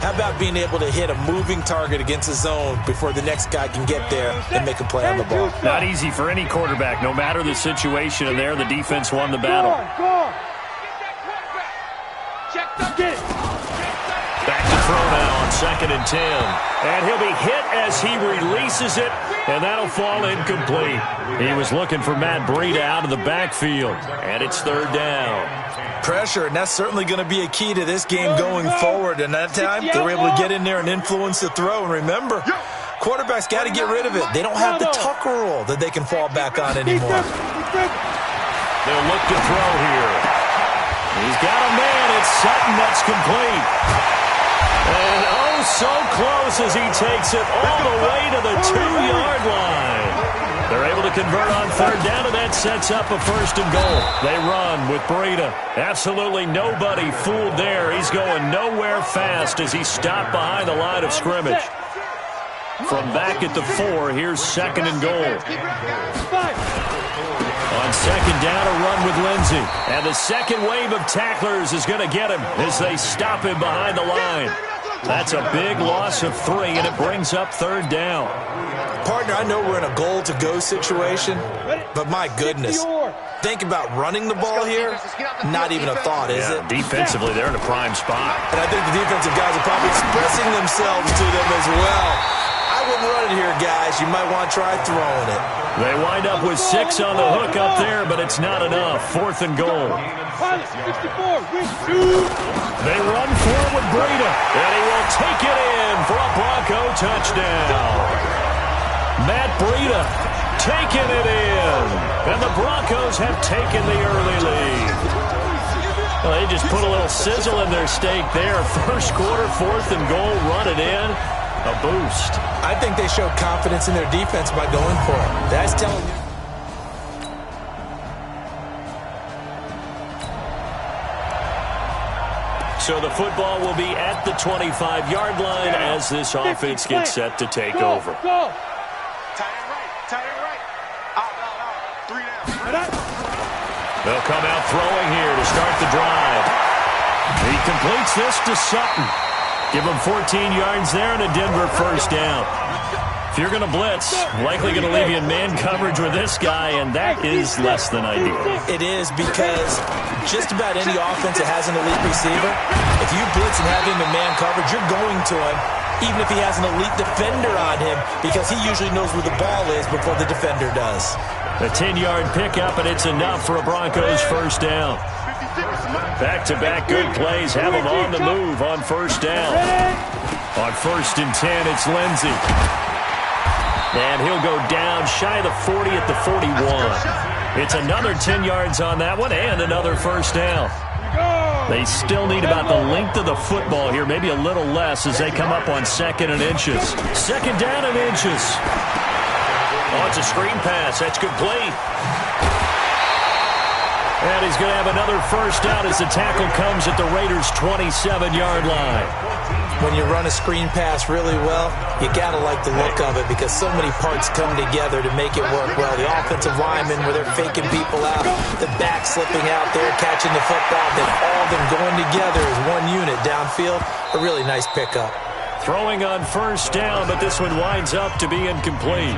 How about being able to hit a moving target against a zone before the next guy can get there and make a play on the ball? Not easy for any quarterback, no matter the situation. And there, the defense won the battle. Back to throw now on 2nd and 10. And he'll be hit as he releases it, and that'll fall incomplete. He was looking for Matt Breida out of the backfield, and it's 3rd down. Pressure, and that's certainly going to be a key to this game going forward. And that time, they were able to get in there and influence the throw. And remember, quarterbacks got to get rid of it. They don't have the Tucker rule that they can fall back on anymore. They'll look to throw here. He's got a man. It's Sutton. That's complete. And oh, so close as he takes it all the way to the 2-yard line. They're able to convert on 3rd down, and that sets up a 1st and goal. They run with Breida. Absolutely nobody fooled there. He's going nowhere fast as he stopped behind the line of scrimmage. From back at the 4, here's 2nd and goal. On 2nd down, a run with Lindsey. And the second wave of tacklers is going to get him as they stop him behind the line. That's a big loss of 3, and it brings up 3rd down. Partner, I know we're in a goal-to-go situation, but my goodness, think about running the ball here. Not even a thought, is it? Defensively, they're in a prime spot. And I think the defensive guys are probably expressing themselves to them as well. I wouldn't run it here, guys. You might want to try throwing it. They wind up with 6 on the hook up there, but it's not enough. 4th and goal. They run forward with Breida, and he will take it in for a Bronco touchdown. Matt Breida taking it in, and the Broncos have taken the early lead. Well, they just put a little sizzle in their steak there. 1st quarter, 4th and goal, run it in. A boost. I think they showed confidence in their defense by going for it. That's telling you. So the football will be at the 25-yard line as this offense gets set to take over. Tight end right. Out. 3 down. They'll come out throwing here to start the drive. He completes this to Sutton. Give him 14 yards there and a Denver 1st down. If you're going to blitz, likely going to leave you in man coverage with this guy, and that is less than ideal. It is, because just about any offense that has an elite receiver, if you blitz and have him in man coverage, you're going to him, even if he has an elite defender on him, because he usually knows where the ball is before the defender does. A 10-yard pickup, and it's enough for a Broncos 1st down. Back-to-back good plays have them on the move on 1st down. On 1st and 10, it's Lindsey. And he'll go down shy of the 40 at the 41. It's another 10 yards on that one and another 1st down. They still need about the length of the football here, maybe a little less as they come up on 2nd and inches. 2nd down and inches. Oh, it's a screen pass. That's complete. And he's going to have another 1st down as the tackle comes at the Raiders' 27-yard line. When you run a screen pass really well, you got to like the look of it because so many parts come together to make it work well. The offensive linemen, where they're faking people out, the back slipping out there, catching the football, then all of them going together as one unit downfield. A really nice pickup. Throwing on 1st down, but this one winds up to be incomplete.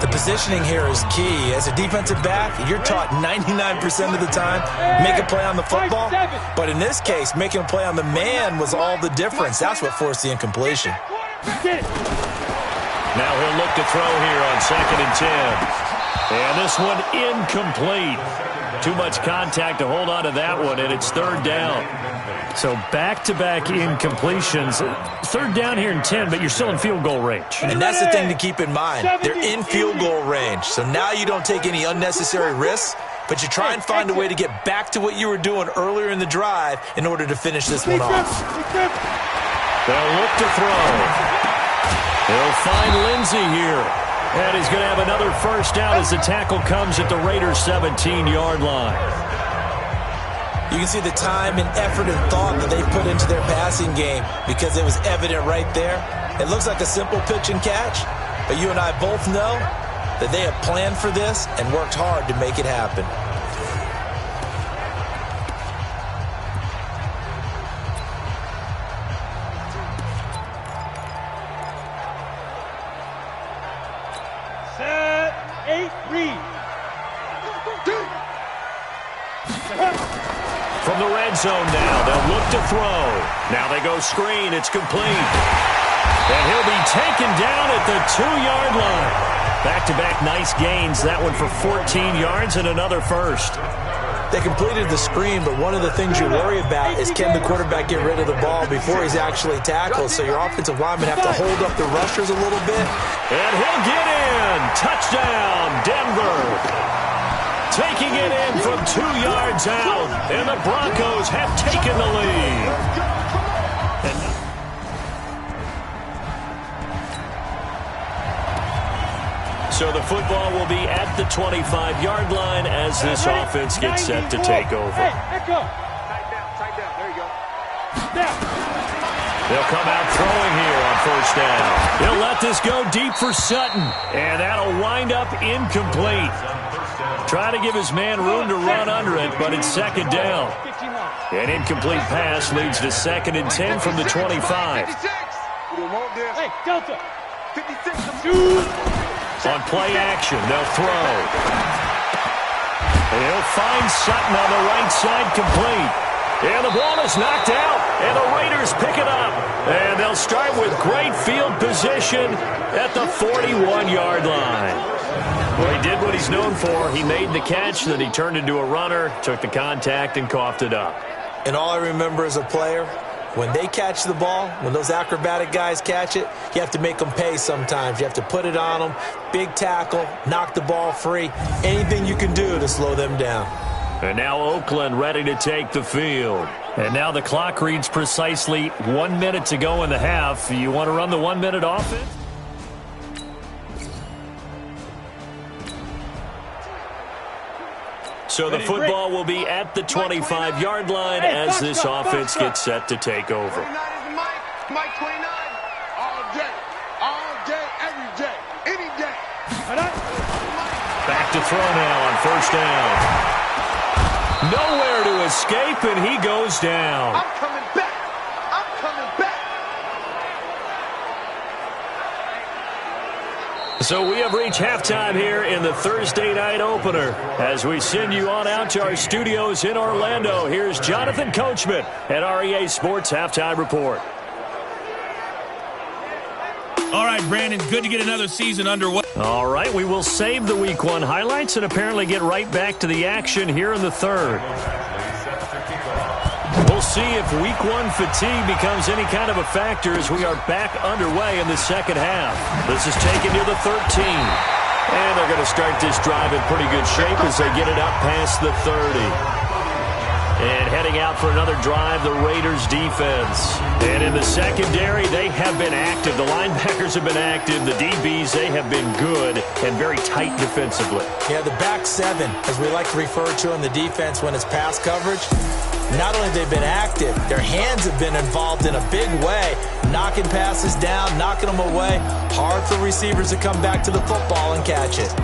The positioning here is key. As a defensive back, you're taught 99% of the time, make a play on the football. But in this case, making a play on the man was all the difference. That's what forced the incompletion. Now he'll look to throw here on 2nd and 10. And this one incomplete. Too much contact to hold on to that one, and it's 3rd down. So back-to-back incompletions. 3rd down here in 10, but you're still in field goal range. And that's the thing to keep in mind. They're in field goal range. So now you don't take any unnecessary risks, but you try and find a way to get back to what you were doing earlier in the drive in order to finish this one off. They'll look to throw. They'll find Lindsey here. And he's going to have another first down as the tackle comes at the Raiders' 17-yard line. You can see the time and effort and thought that they put into their passing game because it was evident right there. It looks like a simple pitch and catch, but you and I both know that they have planned for this and worked hard to make it happen. Set, 8, read. From the red zone now, they'll look to throw. Now they go screen. It's complete. And he'll be taken down at the 2-yard line. Back-to-back nice gains. That one for 14 yards and another first. They completed the screen, but one of the things you worry about is can the quarterback get rid of the ball before he's actually tackled. So your offensive linemen have to hold up the rushers a little bit. And he'll get in. Touchdown, Denver. Taking it in from 2 yards out. And the Broncos have taken the lead. So the football will be at the 25-yard line as this offense gets set to take over. Hey, echo. Tight down. There you go. Down. They'll come out throwing here on first down. He'll let this go deep for Sutton. And that'll wind up incomplete. Trying to give his man room to run under it, but it's second down. An incomplete pass leads to 2nd and 10 from the 25. Hey, Delta. 56. On play action, they'll throw. He'll find Sutton on the right side, complete. And the ball is knocked out, and the Raiders pick it up. And they'll start with great field position at the 41-yard line. Well, he did what he's known for. He made the catch, then he turned into a runner, took the contact, and coughed it up. And all I remember as a player, when they catch the ball, when those acrobatic guys catch it, you have to make them pay sometimes. You have to put it on them, big tackle, knock the ball free, anything you can do to slow them down. And now Oakland ready to take the field. And now the clock reads precisely 1 minute to go in the half. You want to run the 1-minute offense? So the football will be at the 25-yard line as this offense gets set to take over. Mike 29, all day, every day, any day. Back to throw now on first down. Nowhere to escape, and he goes down. I'm coming back. So we have reached halftime here in the Thursday night opener. As we send you on out to our studios in Orlando, here's Jonathan Coachman at REA Sports Halftime Report. All right, Brandon, good to get another season underway. All right, we will save the Week 1 highlights and apparently get right back to the action here in the third. We'll see if Week 1 fatigue becomes any kind of a factor as we are back underway in the second half. This is taken near the 13. And they're going to start this drive in pretty good shape as they get it up past the 30. And heading out for another drive, the Raiders defense. And in the secondary, they have been active. The linebackers have been active. The DBs, they have been good and very tight defensively. Yeah, the back seven, as we like to refer to in the defense when it's pass coverage, not only have they been active, their hands have been involved in a big way, knocking passes down, knocking them away. Hard for receivers to come back to the football and catch it.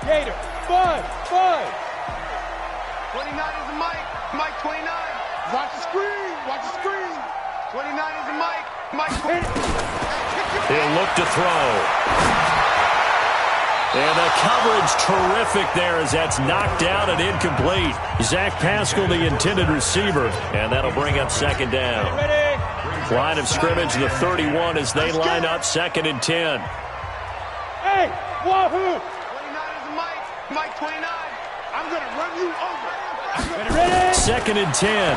Gator, 5. 29 is the Mike 29. Watch the screen. 29 is the Mike 29. He'll look to throw. And the coverage terrific there as that's knocked down and incomplete. Zach Pascal, the intended receiver, and that'll bring up second down. Line of scrimmage, the 31 as they line up 2nd and 10. Hey, wahoo! 29 is the Mike 29. I'm going to run you over. Ready? 2nd and 10.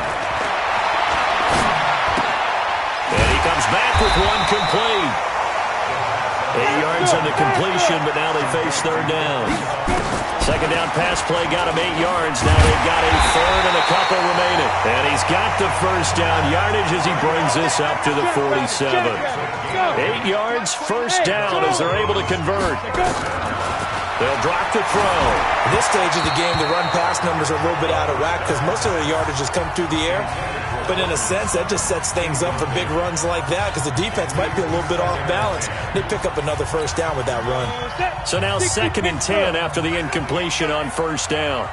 And he comes back with one complete. 8 yards on the completion, but now they face third down. Second down pass play got him 8 yards. Now they've got a third and a couple remaining. And he's got the first down yardage as he brings this up to the 47. 8 yards, first down as they're able to convert. They'll drop the throw. At this stage of the game, the run-pass numbers are a little bit out of whack because most of their yardage has come through the air. But in a sense, that just sets things up for big runs like that because the defense might be a little bit off balance. They pick up another first down with that run. So now 2nd and 10 after the incompletion on first down.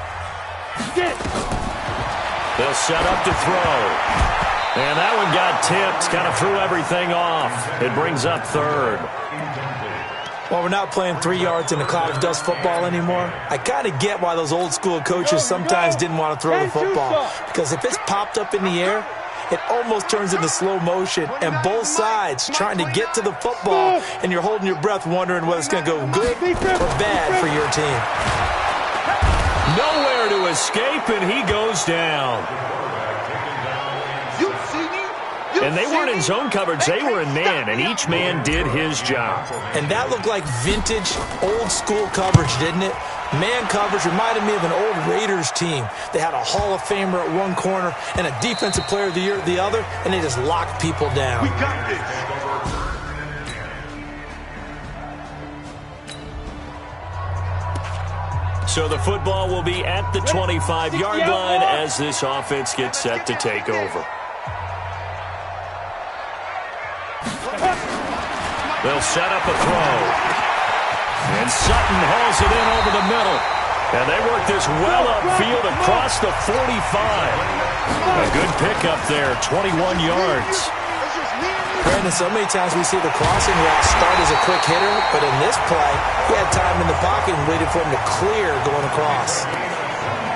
They'll set up to throw. And that one got tipped, kind of threw everything off. It brings up third. While we're not playing 3 yards in a cloud of dust football anymore, I kind of get why those old school coaches sometimes didn't want to throw the football. Because if it's popped up in the air, it almost turns into slow motion, and both sides trying to get to the football, and you're holding your breath wondering whether it's going to go good or bad for your team. Nowhere to escape, and he goes down. And they weren't in zone coverage. They were in man, and each man did his job. And that looked like vintage, old-school coverage, didn't it? Man coverage reminded me of an old Raiders team. They had a Hall of Famer at one corner and a Defensive Player of the Year at the other, and they just locked people down. We got this. So the football will be at the 25-yard line as this offense gets set to take over. They'll set up a throw. And Sutton hauls it in over the middle. And they work this well upfield across the 45. A good pickup there, 21 yards. Brandon, so many times we see the crossing route start as a quick hitter, but in this play, he had time in the pocket and waited for him to clear going across.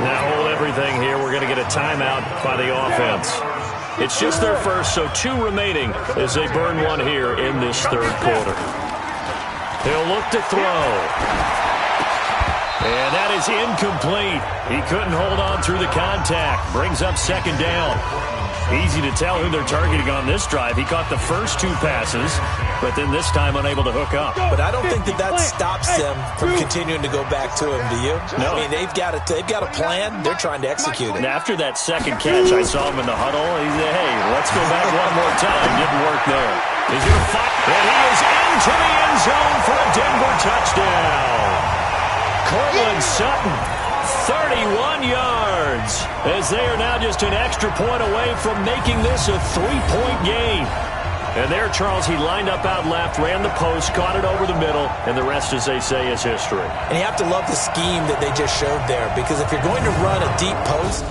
Now hold everything here. We're going to get a timeout by the offense. It's just their first, so 2 remaining as they burn one here in this third quarter. He'll look to throw. And that is incomplete. He couldn't hold on through the contact. Brings up second down. Easy to tell who they're targeting on this drive. He caught the first 2 passes, but then this time unable to hook up. But I don't think that stops them from continuing to go back to him, do you? No. I mean, they've got a plan. They're trying to execute it. And after that second catch, I saw him in the huddle. He said, hey, let's go back one more time. Didn't work there. He's going to fight. And he is into the end zone for a Denver touchdown. Courtland Sutton, 31 yards, as they are now just an extra point away from making this a 3-point game. And there, Charles, he lined up out left, ran the post, caught it over the middle, and the rest, as they say, is history. And you have to love the scheme that they just showed there, because if you're going to run a deep post,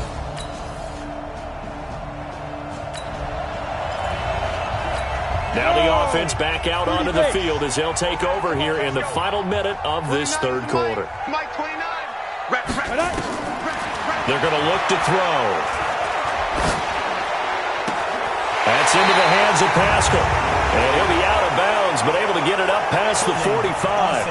now the offense back out onto the field as they'll take over here in the final minute of this third quarter. They're going to look to throw. That's into the hands of Pascal. And he'll be out of bounds, but able to get it up past the 45.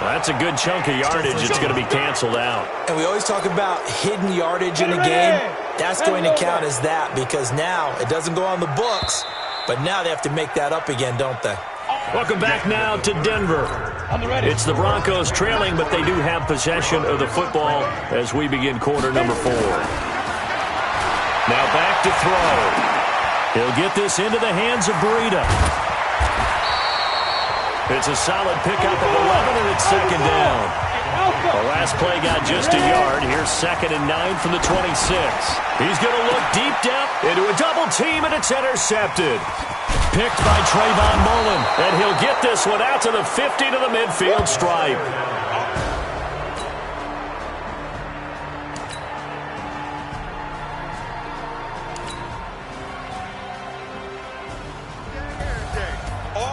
Well, that's a good chunk of yardage. It's going to be canceled out. And we always talk about hidden yardage in a game. That's going to count as that because now it doesn't go on the books, but now they have to make that up again, don't they? Welcome back now to Denver. It's the Broncos trailing, but they do have possession of the football as we begin quarter number 4. Now back to throw. He'll get this into the hands of Breida. It's a solid pickup of 11, and it's second down. The last play got just a yard. Here's 2nd and 9 from the 26. He's going to look deep down into a double team, and it's intercepted. Picked by Trayvon Mullen, and he'll get this one out to the 50 to the midfield stripe.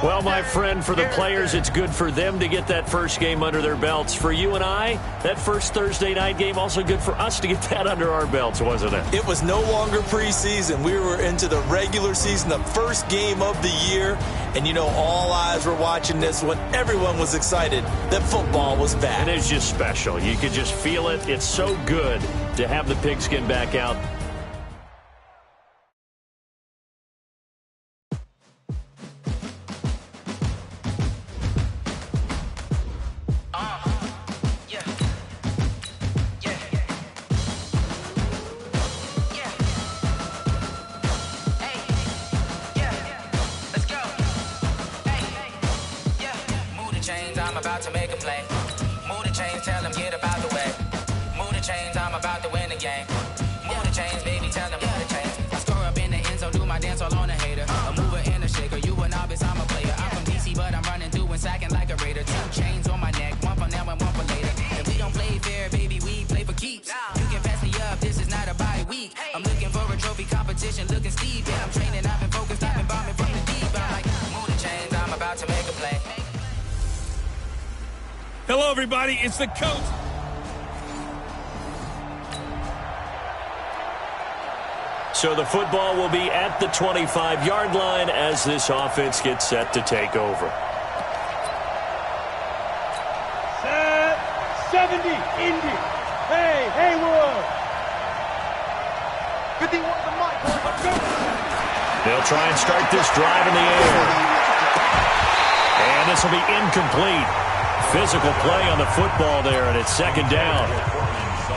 Well, my friend, for the players, it's good for them to get that first game under their belts. For you and I, that first Thursday night game, also good for us to get that under our belts, wasn't it? It was no longer preseason. We were into the regular season, the first game of the year. And, you know, all eyes were watching this when everyone was excited that football was back. And it's just special. You could just feel it. It's so good to have the pigskin back out. chains, I'm about to make a play. Move the chains, tell them get up out the way. Move the chains, I'm about to win the game. Move the chains, baby, tell them move the chains. I score up in the end zone, do my dance all on a hater. A mover and a shaker, you a novice, I'm a player. I'm from DC, but I'm running through and sacking like a raider. 2 chains on my neck, one for now and one for later. If we don't play fair, baby, we play for keeps. You can pass me up, this is not a bye week. I'm looking for a trophy competition, looking steep. Yeah, I'm training, I've been focused, I've been bombing from the deep. I'm like, move the chains, I'm about to make a play. Hello, everybody. It's the coach. So the football will be at the 25-yard line as this offense gets set to take over. Set 70, Indy. Hey, Haywood. 51 the mic. Let's go. They'll try and start this drive in the air. And this will be incomplete. Physical play on the football there, and it's second down.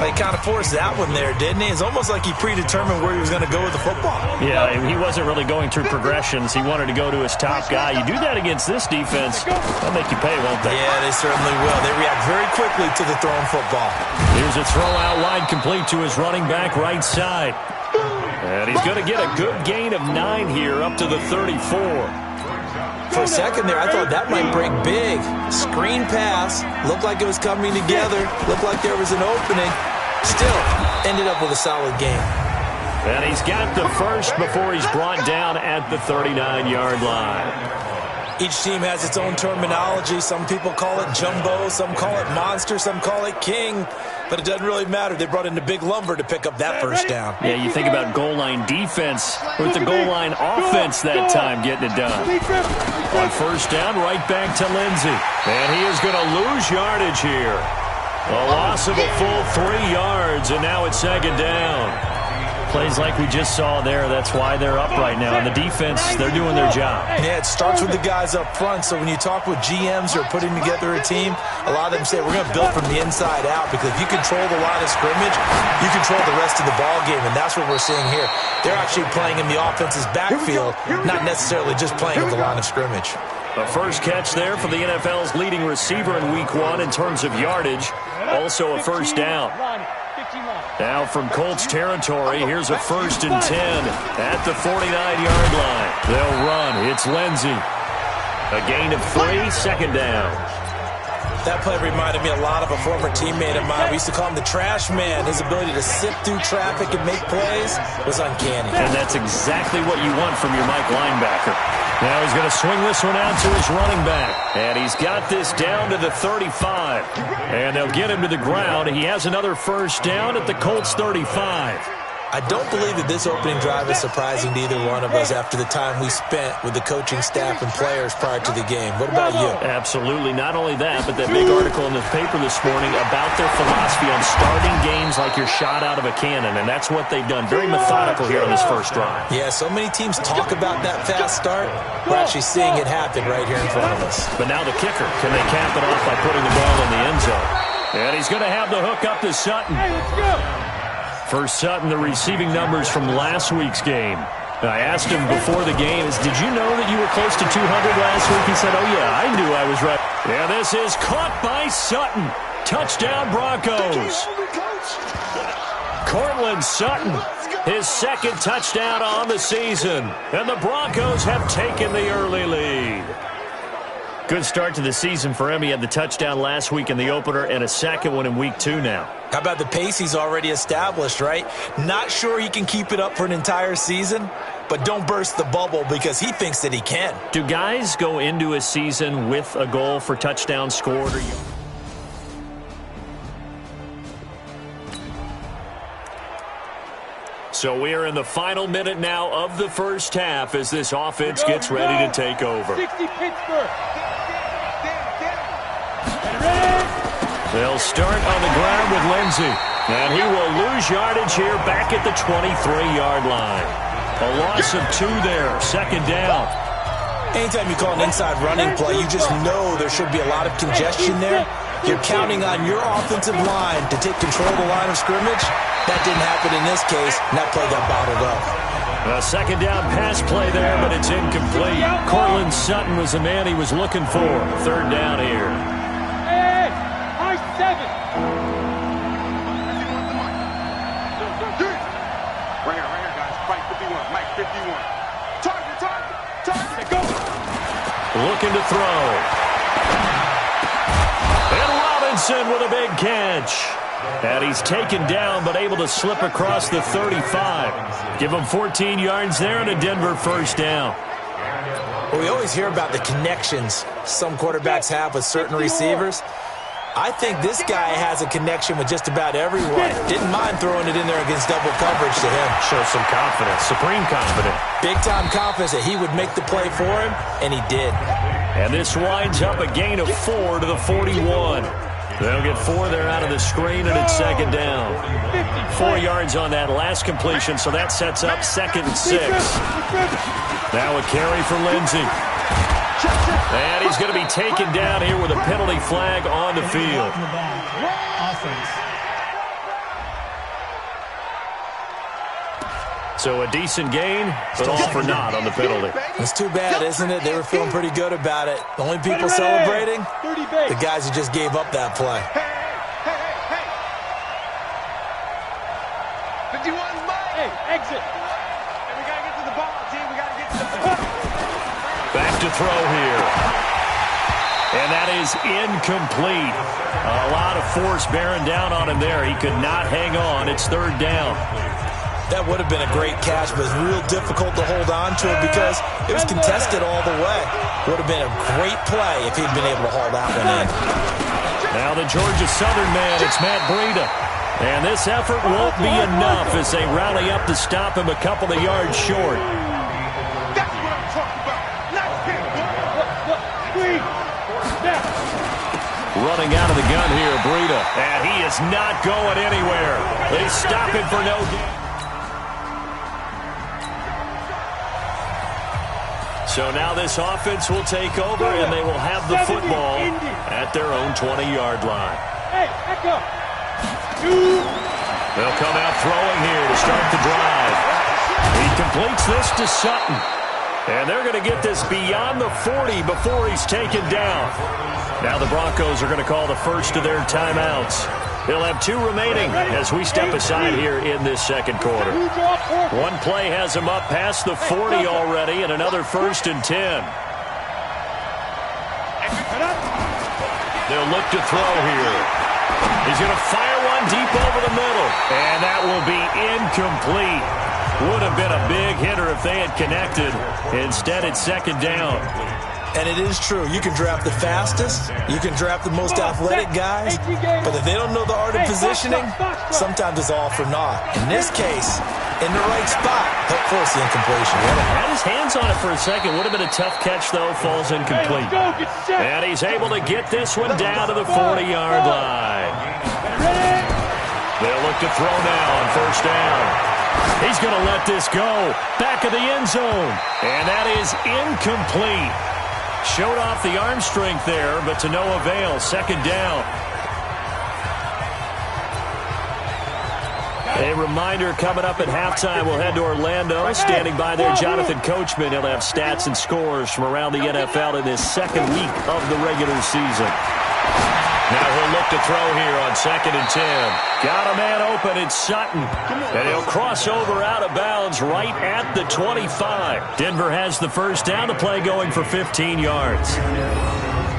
He kind of forced that one there, didn't he? It's almost like he predetermined where he was going to go with the football. Yeah, he wasn't really going through progressions. He wanted to go to his top guy. You do that against this defense, they'll make you pay, won't they? Yeah, they certainly will. They react very quickly to the thrown football. Here's a throw out wide, complete to his running back right side. And he's going to get a good gain of 9 here, up to the 34. For a second there, I thought that might break big. Screen pass. Looked like it was coming together. Looked like there was an opening. Still, ended up with a solid game. And he's got the first before he's brought down at the 39-yard line. Each team has its own terminology. Some people call it jumbo, some call it monster, some call it king. But it doesn't really matter. They brought in the big lumber to pick up that first down. Yeah, you think about goal line defense with the goal line offense that time getting it done. On first down, right back to Lindsey. And he is going to lose yardage here. A loss of a full 3 yards, and now it's second down. Plays like we just saw there, that's why they're up right now. And the defense, they're doing their job. Yeah, it starts with the guys up front. So when you talk with GMs who are putting together a team, a lot of them say we're going to build from the inside out, because if you control the line of scrimmage, you control the rest of the ball game, and that's what we're seeing here. They're actually playing in the offense's backfield, not necessarily just playing at the line of scrimmage. A first catch there for the NFL's leading receiver in Week 1 in terms of yardage. Also a first down. Now from Colts territory, here's a 1st and 10 at the 49-yard line. They'll run. It's Lindsey. A gain of 3, second down. That play reminded me a lot of a former teammate of mine. We used to call him the trash man. His ability to sift through traffic and make plays was uncanny. And that's exactly what you want from your Mike linebacker. Now he's going to swing this one out to his running back. And he's got this down to the 35. And they'll get him to the ground. He has another first down at the Colts 35. I don't believe that this opening drive is surprising to either one of us after the time we spent with the coaching staff and players prior to the game. What about you? Absolutely. Not only that, but that big article in the paper this morning about their philosophy on starting games like you're shot out of a cannon, and that's what they've done. Very methodical here on this first drive. Yeah, so many teams talk about that fast start. We're actually seeing it happen right here in front of us. But now the kicker. Can they cap it off by putting the ball in the end zone? And he's going to have the hook up to Sutton. Hey, let's go. For Sutton, the receiving numbers from last week's game. I asked him before the game, did you know that you were close to 200 last week? He said, oh, yeah, I knew I was right. Yeah, this is caught by Sutton. Touchdown, Broncos. Courtland Sutton, his second touchdown on the season. And the Broncos have taken the early lead. Good start to the season for him. He had the touchdown last week in the opener and a second one in Week 2 now. How about the pace he's already established, right? Not sure he can keep it up for an entire season, but don't burst the bubble because he thinks that he can. Do guys go into a season with a goal for touchdowns scored? Or So we are in the final minute now of the first half as this offense gets ready to take over. 60 Pittsburgh. They'll start on the ground with Lindsey. And he will lose yardage here back at the 23-yard line. A loss of 2 there, second down. Anytime you call an inside running play, you just know there should be a lot of congestion there. You're counting on your offensive line to take control of the line of scrimmage. That didn't happen in this case, and that play got bottled up. A second down pass play there, but it's incomplete. Courtland Sutton was the man he was looking for. Third down here. looking to throw. And Robinson with a big catch. And he's taken down but able to slip across the 35. Give him 14 yards there and a Denver first down. Well, we always hear about the connections some quarterbacks have with certain receivers. I think this guy has a connection with just about everyone. Didn't mind throwing it in there against double coverage to him. Shows some confidence, supreme confidence. Big-time confidence that he would make the play for him, and he did. And this winds up a gain of 4 to the 41. They'll get 4 there out of the screen, and it's second down. 4 yards on that last completion, so that sets up 2nd and 6. Now a carry for Lindsey. And he's going to be taken down here with a penalty flag on the field. So a decent gain, but all for naught on the penalty. It's too bad, isn't it? They were feeling pretty good about it. The only people celebrating, the guys who just gave up that play. Exit. And we got to get to the ball, team. We got to get to the ball. Back to throw here. And that is incomplete. A lot of force bearing down on him there. He could not hang on. It's 3rd down. That would have been a great catch, but it's real difficult to hold on to it because it was contested all the way. Would have been a great play if he'd been able to haul that one in. Now the Georgia Southern man, it's Matt Breida. And this effort won't be enough as they rally up to stop him a couple of yards short. That's what I'm talking about. Nice pick. Running out of the gun here, Breida. And he is not going anywhere. They stop him for no gain. So now this offense will take over, and they will have the football at their own 20-yard line. Hey, back up. They'll come out throwing here to start the drive. He completes this to Sutton. And they're going to get this beyond the 40 before he's taken down. Now the Broncos are going to call the first of their timeouts. They'll have 2 remaining as we step aside here in this second quarter. One play has him up past the 40 already, and another 1st and 10. They'll look to throw here. He's going to fire one deep over the middle, and that will be incomplete. Would have been a big hitter if they had connected. Instead, it's 2nd down. And it is true. You can draft the fastest. You can draft the most athletic guys. But if they don't know the art of positioning, sometimes it's all for naught. In this case, in the right spot, he'll force the incompletion. Had his hands on it for a second. Would have been a tough catch, though. Falls incomplete. And he's able to get this one down to the 40-yard line. They'll look to throw now on 1st down. He's going to let this go. Back of the end zone. And that is incomplete. Showed off the arm strength there, but to no avail. 2nd down. A reminder coming up at halftime. We'll head to Orlando. Standing by there, Jonathan Coachman. He'll have stats and scores from around the NFL in this 2nd week of the regular season. Now he'll look to throw here on 2nd and 10. Got a man open, it's Sutton. And he'll cross over out of bounds right at the 25. Denver has the first down, the play going for 15 yards.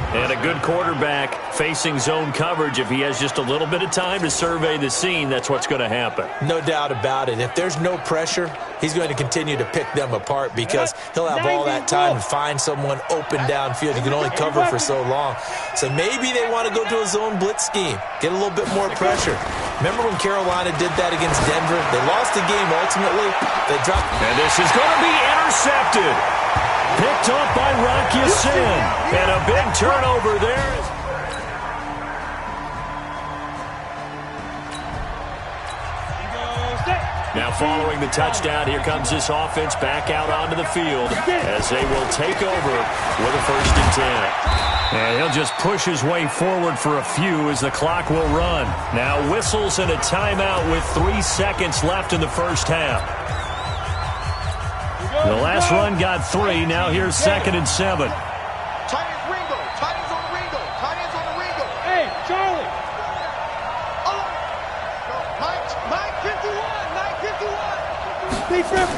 And a good quarterback facing zone coverage. If he has just a little bit of time to survey the scene, that's what's going to happen. No doubt about it. If there's no pressure, he's going to continue to pick them apart because he'll have all that time to find someone open downfield. He can only cover for so long. So maybe they want to go to a zone blitz scheme, get a little bit more pressure. Remember when Carolina did that against Denver? They lost the game ultimately. They dropped. And this is going to be intercepted. Picked off by Rock Ya-Sin. And a big turnover there. Now following the touchdown, here comes this offense back out onto the field as they will take over with a 1st and 10. And he'll just push his way forward for a few as the clock will run. Now whistles and a timeout with 3 seconds left in the first half. The last run got 3. Now here's 2nd and 7. Tight ends Ringo. Tight ends on the Ringo. Tight ends on the Ringo. Hey, Charlie. Mike 51. Mike 51. Big rip.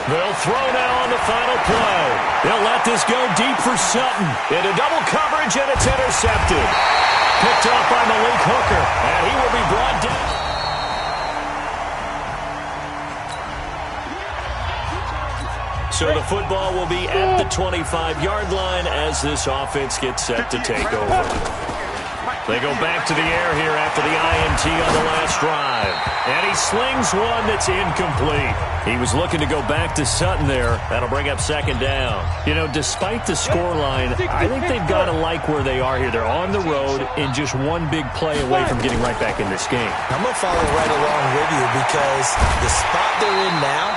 They'll throw now on the final play. They'll let this go deep for Sutton. Into double coverage, and it's intercepted. Picked up by Malik Hooker, and he will be brought down. So the football will be at the 25-yard line as this offense gets set to take over. They go back to the air here after the INT on the last drive. And he slings one that's incomplete. He was looking to go back to Sutton there. That'll bring up second down. You know, despite the scoreline, I think they've got to like where they are here. They're on the road and just one big play away from getting right back in this game. I'm going to follow right along with you because the spot they're in now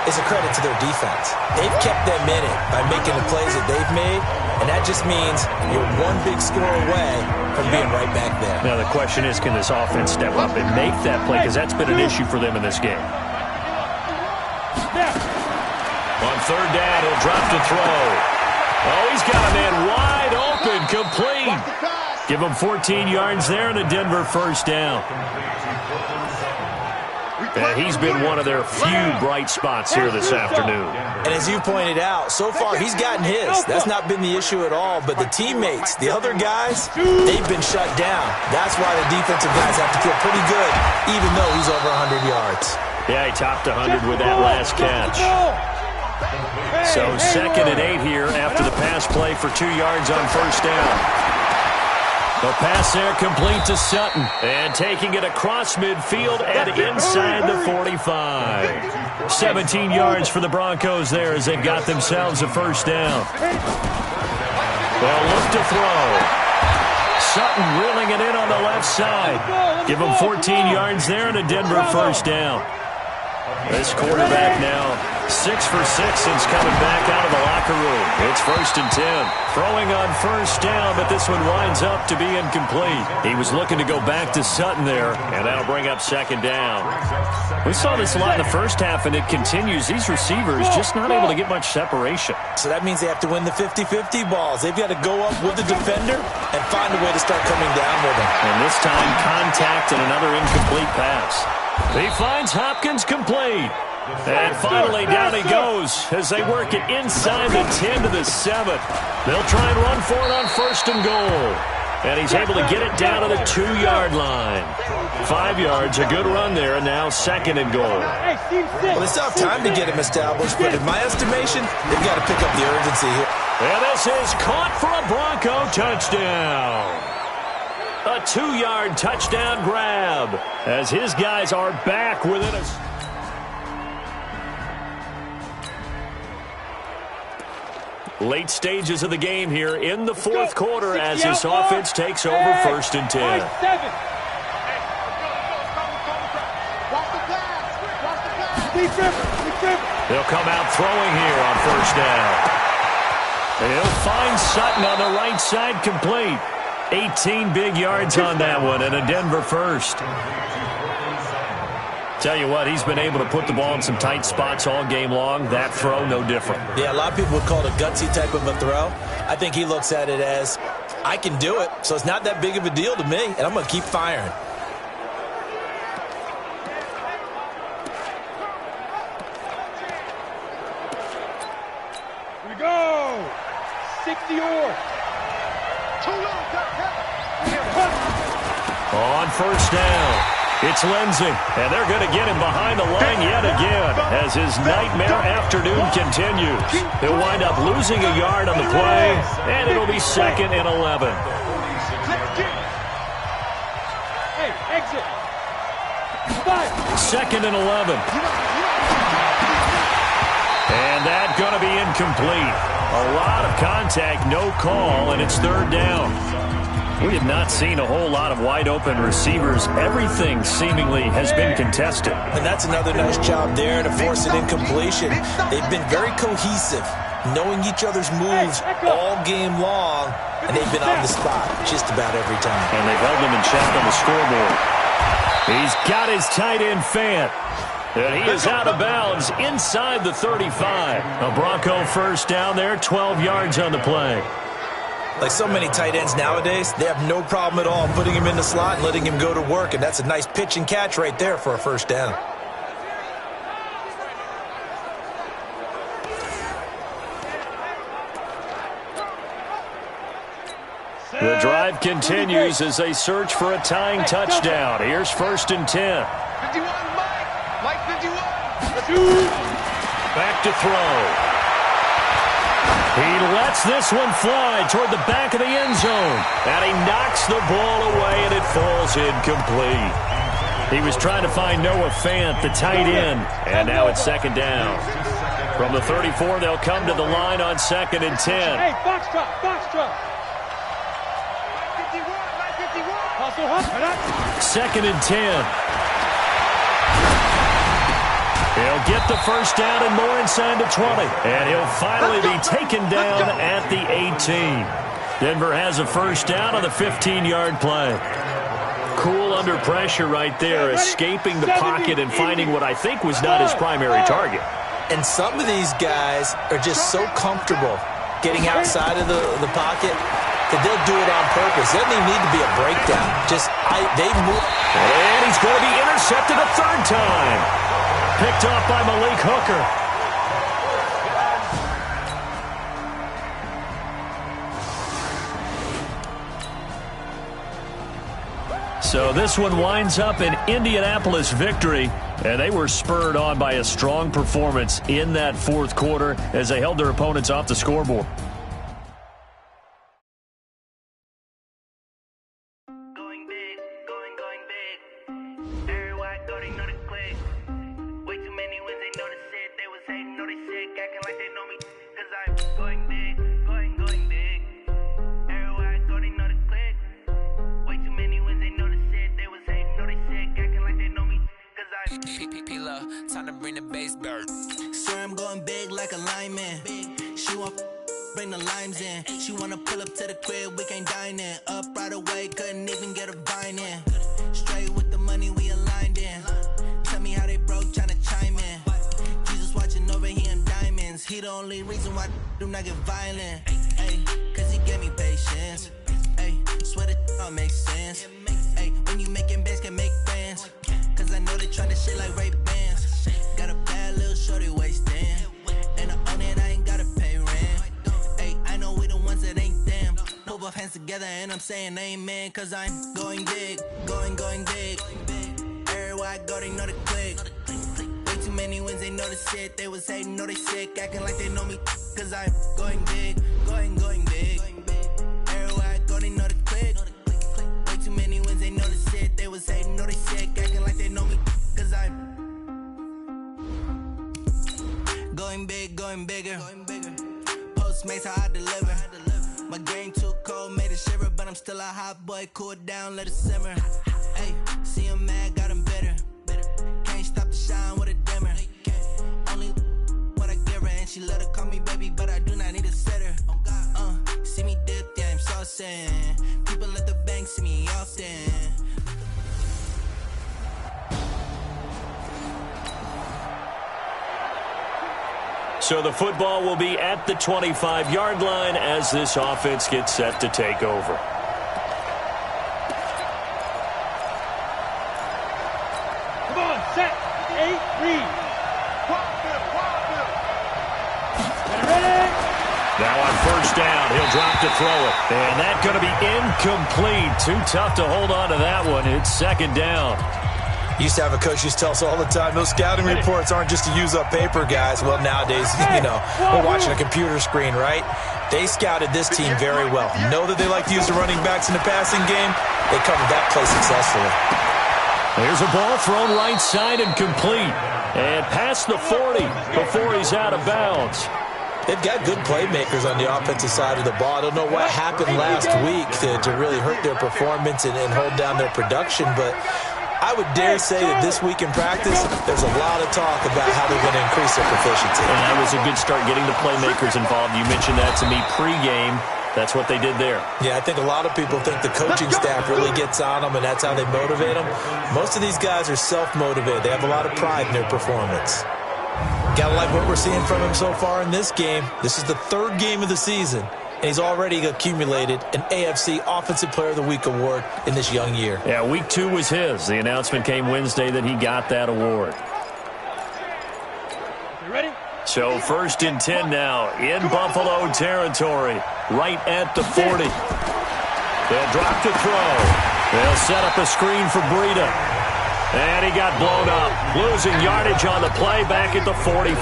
is a credit to their defense. They've kept them in it by making the plays that they've made, and that just means you're one big score away from being right back there. Now the question is, can this offense step up and make that play? Because that's been an issue for them in this game. On third down, he'll drop to throw. Oh, he's got a man wide open, complete. Give him 14 yards there and a Denver first down. And he's been one of their few bright spots here this afternoon. And as you pointed out, so far he's gotten his. That's not been the issue at all. But the teammates, the other guys, they've been shut down. That's why the defensive guys have to feel pretty good, even though he's over 100 yards. Yeah, he topped 100 with that last catch. So 2nd and 8 here after the pass play for 2 yards on first down. The pass there complete to Sutton. And taking it across midfield and inside the 45. 17 yards for the Broncos there as they've got themselves a first down. They'll look to throw. Sutton reeling it in on the left side. Give him 14 yards there and a Denver first down. This quarterback now 6 for 6 since coming back out of the locker room. It's 1st and 10. Throwing on first down, but this one winds up to be incomplete. He was looking to go back to Sutton there, and that'll bring up second down. We saw this a lot in the first half, and it continues. These receivers just not able to get much separation. So that means they have to win the 50-50 balls. They've got to go up with the defender and find a way to start coming down with him. And this time, contact and another incomplete pass. He finds Hopkins complete. And finally, down he goes as they work it inside the 10 to the 7. They'll try and run for it on 1st and goal. And he's able to get it down to the 2-yard line. 5 yards, a good run there, and now 2nd and goal. Well, they still have time to get him established, but in my estimation, they've got to pick up the urgency here. And this is caught for a Bronco touchdown. A 2-yard touchdown grab as his guys are back within us. Late stages of the game here in the 4th quarter as this offense takes over 1st and 10. They'll come out throwing here on 1st down. He'll find Sutton on the right side complete. 18 big yards on that one and a Denver first. Tell you what, he's been able to put the ball in some tight spots all game long. That throw, no different. Yeah, a lot of people would call it a gutsy type of a throw. I think he looks at it as, I can do it, so it's not that big of a deal to me, and I'm going to keep firing. Here we go. 60 yards. On 1st down, it's Lindsey, and they're going to get him behind the line yet again as his nightmare afternoon continues. He'll wind up losing a yard on the play, and it'll be 2nd and 11. Hey, exit. 2nd and 11. And that's going to be incomplete. A lot of contact, no call, and it's 3rd down. We have not seen a whole lot of wide-open receivers. Everything seemingly has been contested. And that's another nice job there to force an incompletion. They've been very cohesive, knowing each other's moves all game long, and they've been on the spot just about every time. And they've held them in check on the scoreboard. He's got his tight end Fant. And he is out of bounds inside the 35. A Bronco first down there, 12 yards on the play. Like so many tight ends nowadays, they have no problem at all putting him in the slot and letting him go to work, and that's a nice pitch and catch right there for a 1st down. The drive continues as they search for a tying touchdown. Here's 1st and 10. 51, Mike 51. Back to throw. He lets this one fly toward the back of the end zone. And he knocks the ball away, and it falls incomplete. He was trying to find Noah Fant, the tight end. And now it's 2nd down. From the 34, they'll come to the line on 2nd and 10. Hey, box truck. 2nd and 10. He'll get the 1st down and more inside the 20. And he'll finally be taken down at the 18. Denver has a 1st down on the 15-yard play. Cool under pressure right there, escaping the pocket and finding what I think was not his primary target. And some of these guys are just so comfortable getting outside of the pocket that they'll do it on purpose. It doesn't even need to be a breakdown. They move. And he's going to be intercepted a 3rd time. Picked off by Malik Hooker. So this one winds up an Indianapolis victory, and they were spurred on by a strong performance in that 4th quarter as they held their opponents off the scoreboard. Time to bring the bass back. Swear I'm going big like a lineman. She want bring the limes in. She wanna pull up to the crib, we can't dine in. Up right away, couldn't even get a vine in. Straight with the money we aligned in. Tell me how they broke, tryna chime in. Jesus watching over here in diamonds. He the only reason why I do not get violent. Ay, cause he gave me patience. Ay, swear that all makes sense. Ay, when you making bands can make friends. Cause I know they tryna shit like Ray Bans. Got a bad little shorty wasting. And I own it, I ain't gotta pay rent. Ay, I know we the ones that ain't them. Put both hands together and I'm saying amen. Cause I'm going big, going big. Everywhere I go, they know the click. Way too many wins, they know the shit. They was hating, know they sick, acting like they know me. Cause I'm going big, going big. Everywhere I go, they know the click. Way too many wins, they know the shit. They was hating, know they sick, acting like they know me. Cause I'm going big, going bigger. Postmates how I deliver. My game too cold, made it shiver, but I'm still a hot boy. Cool it down, let it simmer. Hey, see him mad, got him bitter. Can't stop the shine with a dimmer. Only what I give her, and she let her call me baby, but I do not need a sitter. See me dip, yeah, I'm saucing. People at the bank see me often. So the football will be at the 25-yard line as this offense gets set to take over. Come on, set, 8, read. Now on 1st down, he'll drop to throw it. And that's going to be incomplete. Too tough to hold on to that one. It's 2nd down. Used to have a coach used to tell us all the time, those scouting reports aren't just to use up paper, guys. Well, nowadays, we're watching a computer screen, right? They scouted this team very well. Know that they like to use the running backs in the passing game. They covered that play successfully. There's a ball thrown right side and complete. And past the 40 before he's out of bounds. They've got good playmakers on the offensive side of the ball. I don't know what happened last week to really hurt their performance and hold down their production, but I would dare say that this week in practice, there's a lot of talk about how they're going to increase their proficiency. And that was a good start getting the playmakers involved. You mentioned that to me pregame. That's what they did there. Yeah, I think a lot of people think the coaching staff really gets on them, and that's how they motivate them. Most of these guys are self-motivated. They have a lot of pride in their performance. Gotta like what we're seeing from him so far in this game. This is the 3rd game of the season, and he's already accumulated an AFC Offensive Player of the Week award in this young year. Yeah, week 2 was his. The announcement came Wednesday that he got that award. You ready? So 1st and 10 now in Buffalo territory, right at the 40. They'll drop to throw. They'll set up a screen for Breida. And he got blown up. Losing yardage on the play back at the 44.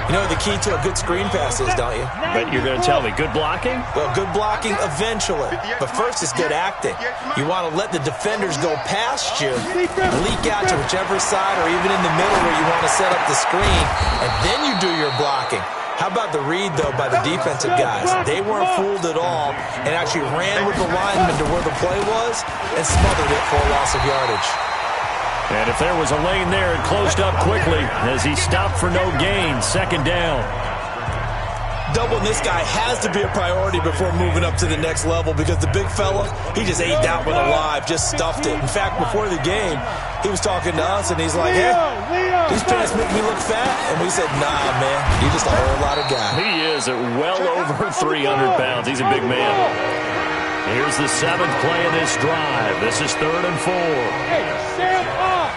You know the key to a good screen pass is, don't you? But you're going to tell me, good blocking? Well, good blocking eventually. But first it's good acting. You want to let the defenders go past you, leak out to whichever side or even in the middle where you want to set up the screen, and then you do your blocking. How about the read, though, by the defensive guys? They weren't fooled at all and actually ran with the lineman to where the play was and smothered it for a loss of yardage. And if there was a lane there, it closed up quickly as he stopped for no gain. Second down. Doubling this guy has to be a priority before moving up to the next level because the big fella, he just ate that one alive, just stuffed it. In fact, before the game, he was talking to us, and he's like, hey, these pants make me look fat. And we said, nah, man, you're just a whole lot of guy. He is at well over 300 pounds. He's a big man. Here's the 7th play of this drive. This is 3rd and 4. Hey, stand up.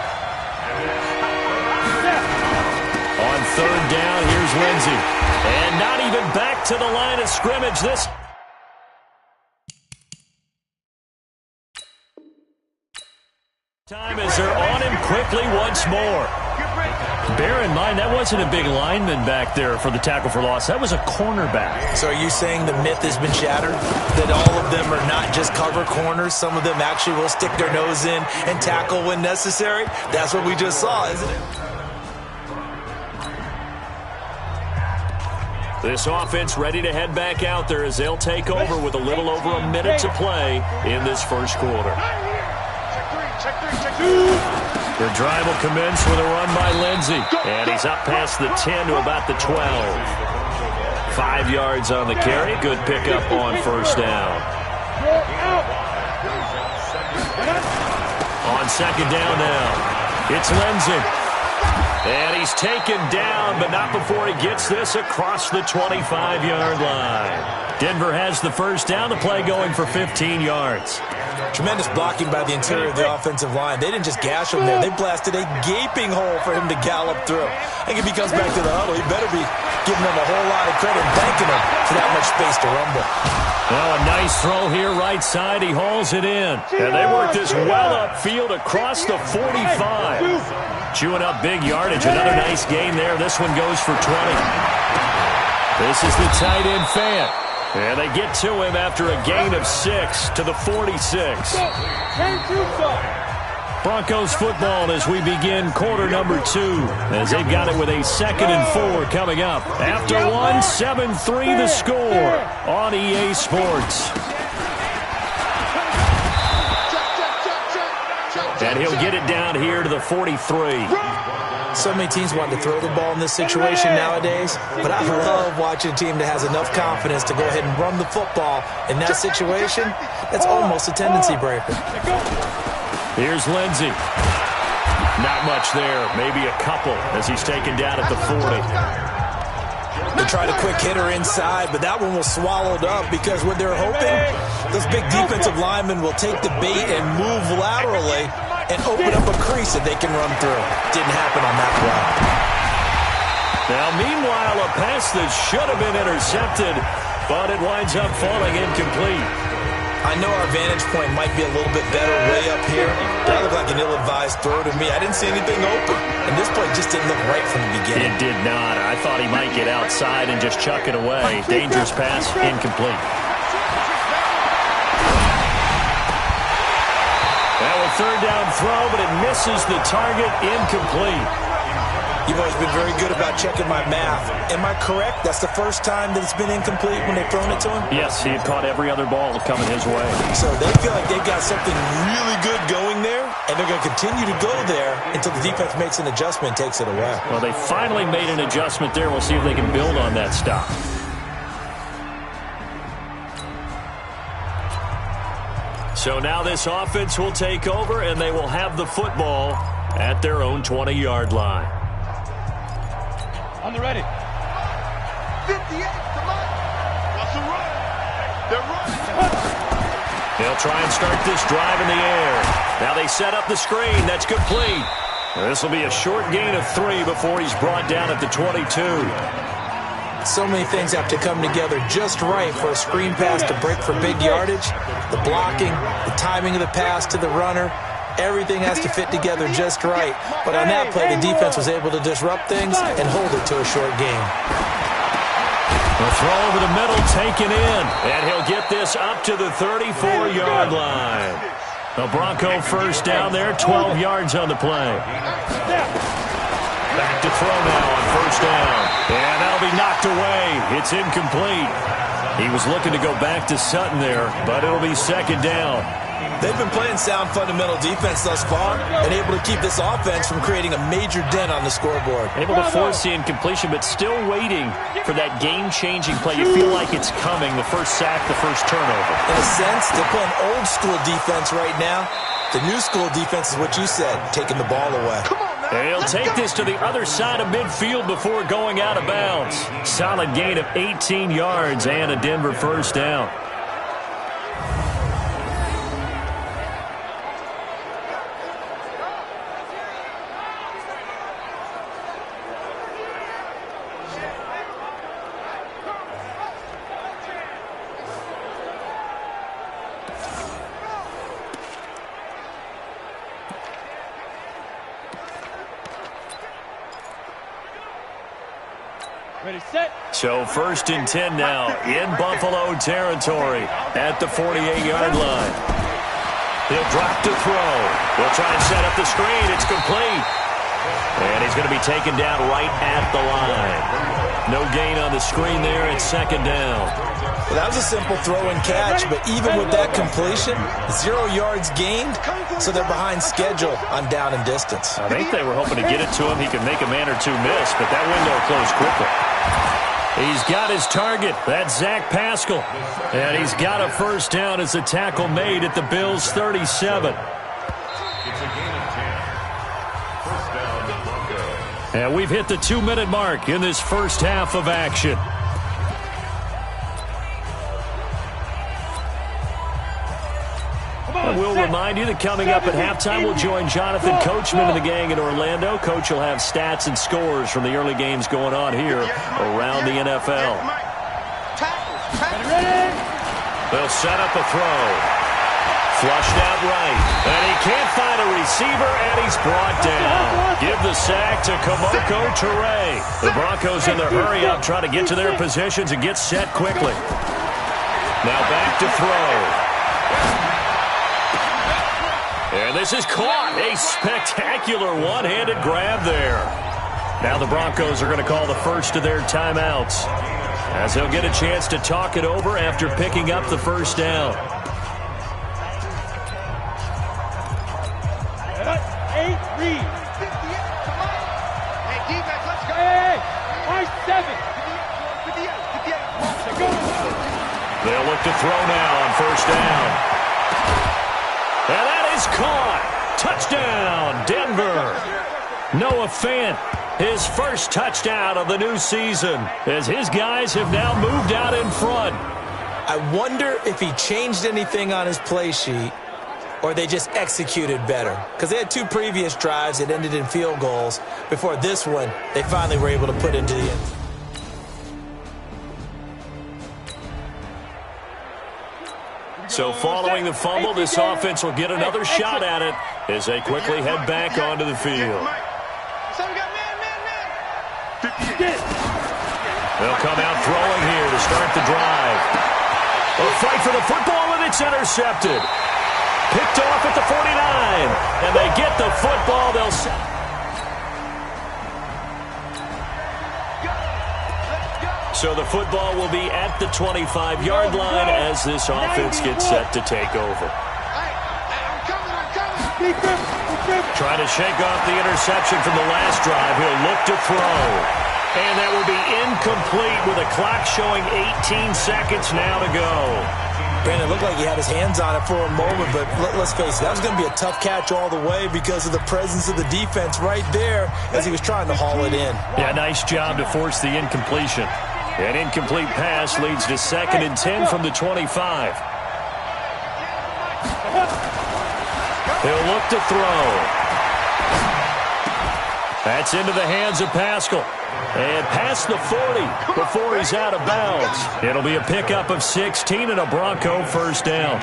On 3rd down, here's Lindsey. And not even back to the line of scrimmage. This time as they're on him quickly once more. Bear in mind, that wasn't a big lineman back there for the tackle for loss. That was a cornerback. So are you saying the myth has been shattered? That all of them are not just cover corners? Some of them actually will stick their nose in and tackle when necessary? That's what we just saw, isn't it? This offense ready to head back out there as they'll take over with a little over a minute to play in this first quarter. The drive will commence with a run by Lindsey. And he's up past the 10 to about the 12. 5 yards on the carry. Good pickup on first down. On second down now, it's Lindsey. And he's taken down, but not before he gets this across the 25-yard line. Denver has the first down. The play going for 15 yards. Tremendous blocking by the interior of the offensive line. They didn't just gash him there. They blasted a gaping hole for him to gallop through. I think if he comes back to the huddle, he better be giving them a whole lot of credit and thanking them for that much space to rumble. Well, a nice throw here right side. He hauls it in. And they work this well upfield across the 45. Chewing up big yardage. Another nice gain there. This one goes for 20. This is the tight end Fant. And they get to him after a gain of 6 to the 46. Broncos football as we begin quarter number 2. As they've got it with a 2nd and 4 coming up. After 1, 7-3 the score on EA Sports. And he'll get it down here to the 43. So many teams want to throw the ball in this situation nowadays, but I love watching a team that has enough confidence to go ahead and run the football. In that situation, that's almost a tendency breaker. Here's Lindsey. Not much there, maybe a couple as he's taken down at the 40. They tried a quick hitter inside, but that one was swallowed up because what they're hoping, those big defensive linemen will take the bait and move laterally and open up a crease that they can run through. Didn't happen on that play. Now, meanwhile, a pass that should have been intercepted, but it winds up falling incomplete. I know our vantage point might be a little bit better way up here. That looked like an ill-advised throw to me. I didn't see anything open, and this play just didn't look right from the beginning. It did not. I thought he might get outside and just chuck it away. Dangerous pass, incomplete. That was third down throw, but it misses the target, incomplete. You've always been very good about checking my math. Am I correct? That's the first time that it's been incomplete when they've thrown it to him? Yes, he had caught every other ball coming his way. So they feel like they've got something really good going there, and they're going to continue to go there until the defense makes an adjustment and takes it away. Well, they finally made an adjustment there. We'll see if they can build on that stop. So now this offense will take over, and they will have the football at their own 20-yard line. On the ready. 58, come on. What's the run? They're running. They'll try and start this drive in the air. Now they set up the screen. That's complete. This will be a short gain of 3 before he's brought down at the 22. So many things have to come together just right for a screen pass to break for big yardage. The blocking, the timing of the pass to the runner, everything has to fit together just right. But on that play, the defense was able to disrupt things and hold it to a short game. The throw over the middle taken in, and he'll get this up to the 34-yard line. The Bronco first down there, 12 yards on the play. Back to throw now on first down. And that'll be knocked away. It's incomplete. He was looking to go back to Sutton there, but it'll be second down. They've been playing sound fundamental defense thus far and able to keep this offense from creating a major dent on the scoreboard. Able to force the incompletion, but still waiting for that game-changing play. You feel like it's coming, the first sack, the first turnover. In a sense, they're playing old-school defense right now. The new-school defense is what you said, taking the ball away. And he'll take this to the other side of midfield before going out of bounds. Solid gain of 18 yards and a Denver first down. Ready, set. So first and 10 now in Buffalo territory at the 48-yard line. He'll drop to throw. They'll try and set up the screen. It's complete. And he's going to be taken down right at the line. No gain on the screen there. It's second down. Well, that was a simple throw and catch, but even with that completion, 0 yards gained, so they're behind schedule on down and distance. I think they were hoping to get it to him. He could make a man or two miss, but that window closed quickly. He's got his target. That's Zach Pascal. And he's got a first down as the tackle made at the Bills' 37. And we've hit the 2-minute mark in this first half of action. And we'll remind you that coming up at halftime, we'll join Jonathan Coachman and the gang in Orlando. Coach will have stats and scores from the early games going on here around the NFL. They'll set up a throw. Flushed out right. And he can't find a receiver, and he's brought down. Give the sack to Kamoko Toure. The Broncos in their hurry-up trying to get to their positions and get set quickly. Now back to throw. And this is caught. A spectacular one-handed grab there. Now the Broncos are going to call the first of their timeouts, as they'll get a chance to talk it over after picking up the first down. 8, read. Hey, defense, let's go. Hey, 7. They'll look to throw now on first down. And that is caught. Touchdown, Denver. Noah Fant, his first touchdown of the new season, as his guys have now moved out in front. I wonder if he changed anything on his play sheet or they just executed better. Because they had 2 previous drives that ended in field goals. Before this one, they finally were able to put into the end. So following the fumble, this offense will get another shot at it as they quickly head back onto the field. They'll come out throwing here to start the drive. A fight for the football, and it's intercepted. Picked off at the 49, and they get the football. So the football will be at the 25-yard line as this offense gets set to take over. Trying to shake off the interception from the last drive. He'll look to throw. And that will be incomplete with a clock showing 18 seconds now to go. Brandon, it looked like he had his hands on it for a moment, but let's face it, that was going to be a tough catch all the way because of the presence of the defense right there as he was trying to haul it in. Yeah, nice job to force the incompletion. An incomplete pass leads to 2nd and 10 from the 25. He'll look to throw. That's into the hands of Pascal. And past the 40 before he's out of bounds. It'll be a pickup of 16 and a Bronco first down.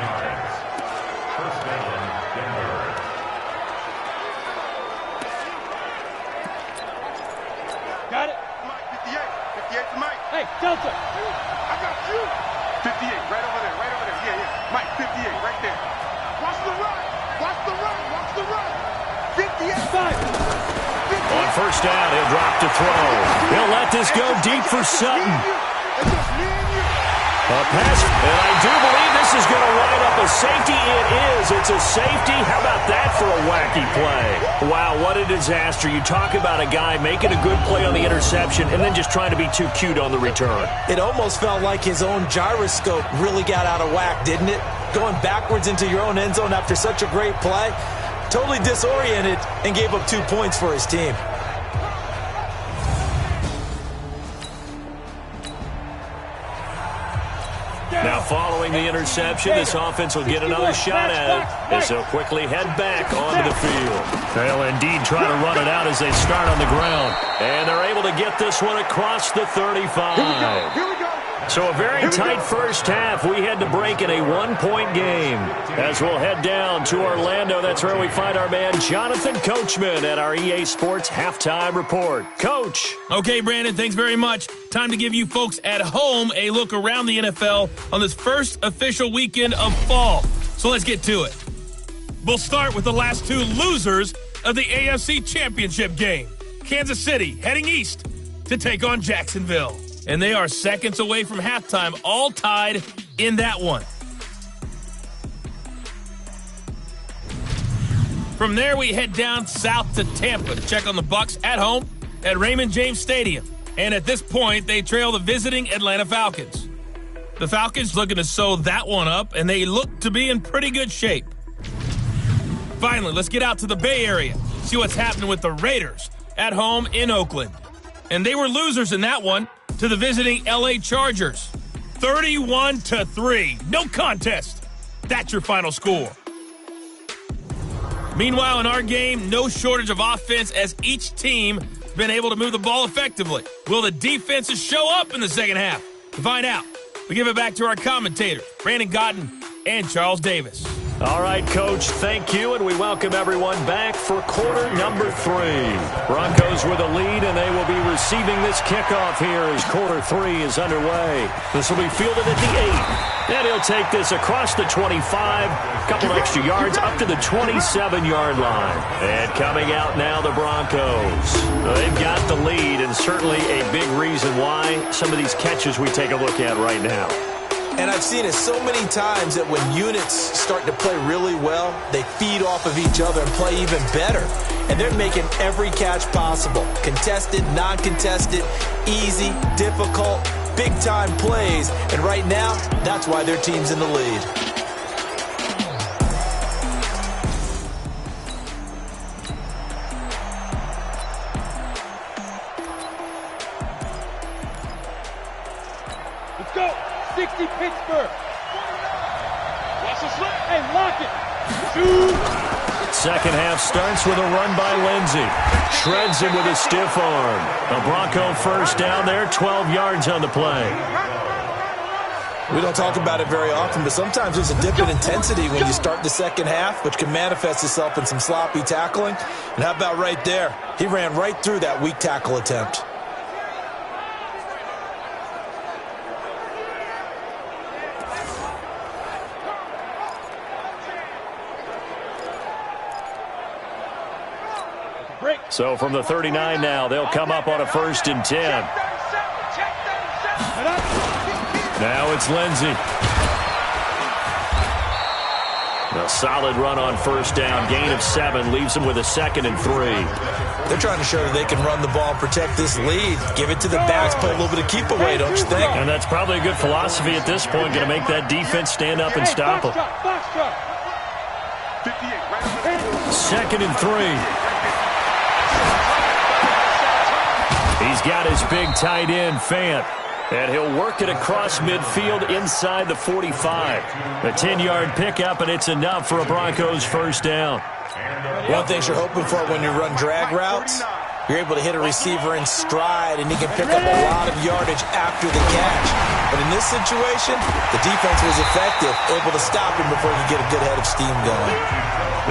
Got it. Mike, 58. 58 to Mike. Hey, Delta. I got you. 58, right over there, right over there. Yeah, yeah. Mike, 58, right there. Watch the run. Watch the run. Watch the run. 58. 58. On first down, he'll drop to throw. He'll let this go deep for Sutton. A pass, and I do believe this is going to wind up a safety. It is. It's a safety. How about that for a wacky play? Wow, what a disaster. You talk about a guy making a good play on the interception and then just trying to be too cute on the return. It almost felt like his own gyroscope really got out of whack, didn't it? Going backwards into your own end zone after such a great play. Totally disoriented and gave up 2 points for his team. Now following the interception, this offense will get another shot at it as they'll quickly head back onto the field. They'll indeed try to run it out as they start on the ground. And they're able to get this one across the 35. Here we go. So a very tight first half. We had to break in a one-point game. As we'll head down to Orlando, that's where we find our man Jonathan Coachman at our EA Sports Halftime Report. Coach. Okay, Brandon, thanks very much. Time to give you folks at home a look around the NFL on this first official weekend of fall. So let's get to it. We'll start with the last two losers of the AFC Championship game. Kansas City heading east to take on Jacksonville. And they are seconds away from halftime, all tied in that one. From there, we head down south to Tampa to check on the Bucs at home at Raymond James Stadium. And at this point, they trail the visiting Atlanta Falcons. The Falcons looking to sew that one up, and they look to be in pretty good shape. Finally, let's get out to the Bay Area, see what's happening with the Raiders at home in Oakland. And they were losers in that one to the visiting LA Chargers. 31-3. No contest. That's your final score. Meanwhile, in our game, no shortage of offense as each team has been able to move the ball effectively. Will the defenses show up in the second half? To find out, we give it back to our commentators, Brandon Gaudin and Charles Davis. All right, Coach, thank you, and we welcome everyone back for quarter number 3. Broncos with a lead, and they will be receiving this kickoff here as quarter 3 is underway. This will be fielded at the 8, and he'll take this across the 25, a couple extra yards up to the 27-yard line. And coming out now, the Broncos. They've got the lead, and certainly a big reason why some of these catches we take a look at right now. And I've seen it so many times that when units start to play really well, they feed off of each other and play even better. And they're making every catch possible. Contested, non-contested, easy, difficult, big-time plays. And right now, that's why their team's in the lead. Let's go. 60 Pittsburgh. Watch the slip. Hey, lock it. Shoot. Second half starts with a run by Lindsey. Shreds him with a stiff arm. A Bronco first down there, 12 yards on the play. We don't talk about it very often, but sometimes there's a dip in intensity when you start the second half, which can manifest itself in some sloppy tackling. And how about right there? He ran right through that weak tackle attempt. So from the 39 now, they'll come up on a 1st and 10. Now it's Lindsey. A solid run on first down. Gain of 7 leaves them with a 2nd and 3. They're trying to show that they can run the ball and protect this lead. Give it to the backs, play a little bit of keep away, don't you think? And that's probably a good philosophy at this point, going to make that defense stand up and stop them. 2nd and 3. He's got his big tight end, Fant. And he'll work it across midfield inside the 45. A 10-yard pickup, and it's enough for a Broncos first down. One of the things you're hoping for when you run drag routes, You're able to hit a receiver in stride, and he can pick up a lot of yardage after the catch. But in this situation, the defense was effective, able to stop him before he could get a good head of steam going.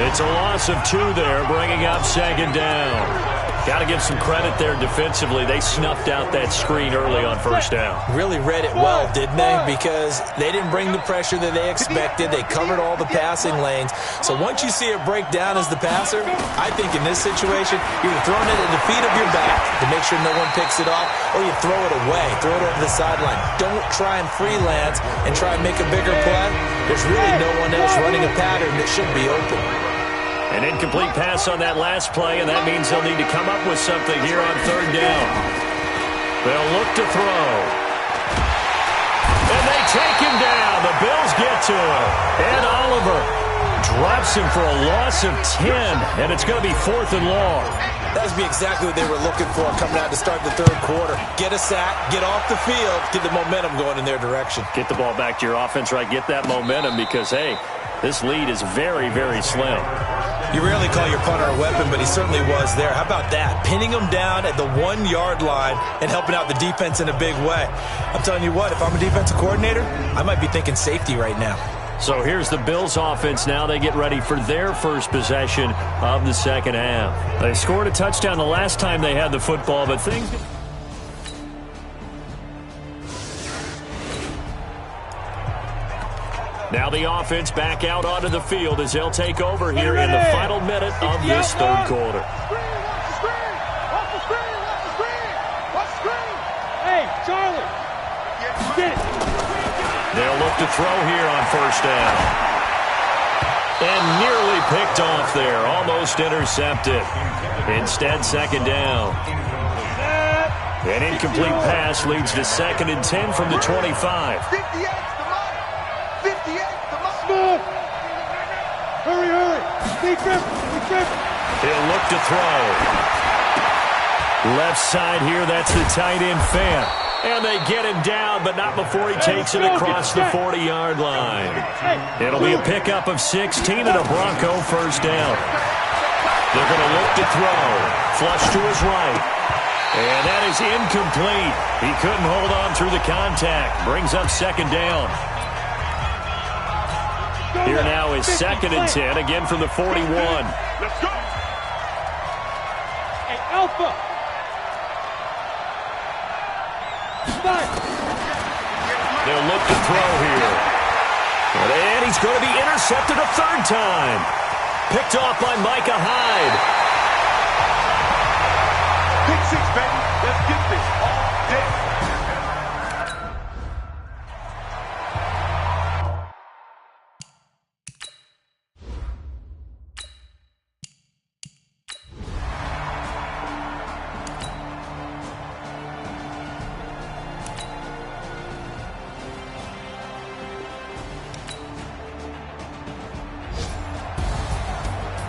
It's a loss of 2 there, bringing up second down. Got to give some credit there defensively. They snuffed out that screen early on first down. Really read it well, didn't they? Because they didn't bring the pressure that they expected. They covered all the passing lanes. So once you see it break down as the passer, I think in this situation, you're either throwing it at the feet of your back to make sure no one picks it off, or you throw it away, throw it over the sideline. Don't try and freelance and try and make a bigger play. There's really no one else running a pattern that should be open. An incomplete pass on that last play, and that means they'll need to come up with something here on third down. They'll look to throw. And they take him down. The Bills get to him. And Oliver drops him for a loss of 10, and it's going to be 4th and long. That would be exactly what they were looking for coming out to start the third quarter. Get a sack, get off the field, get the momentum going in their direction. Get the ball back to your offense, right? Get that momentum because, hey, this lead is very, very slim. You rarely call your punter a weapon, but he certainly was there. How about that? Pinning him down at the 1-yard line and helping out the defense in a big way. I'm telling you what, if I'm a defensive coordinator, I might be thinking safety right now. So here's the Bills offense now. They get ready for their first possession of the second half. They scored a touchdown the last time they had the football, but things... Now the offense back out onto the field as they'll take over here in the final minute of this third quarter. Hey, Charlie. Get it. They'll look to throw here on first down. And nearly picked off there. Almost intercepted. Instead, second down. An incomplete pass leads to 2nd and 10 from the 25. Hurry. Be careful. He'll look to throw. Left side here, that's the tight end Fant. And they get him down, but not before he takes it across the 40-yard line. It'll be a pickup of 16 and a Bronco first down. They're going to look to throw. Flush to his right. And that is incomplete. He couldn't hold on through the contact. Brings up second down. Here now is 2nd and 10, again from the 41. Let's go. Hey, Alpha. They'll look to throw here. And he's going to be intercepted a 3rd time. Picked off by Micah Hyde. Pick 6, baby. Let's get this all day.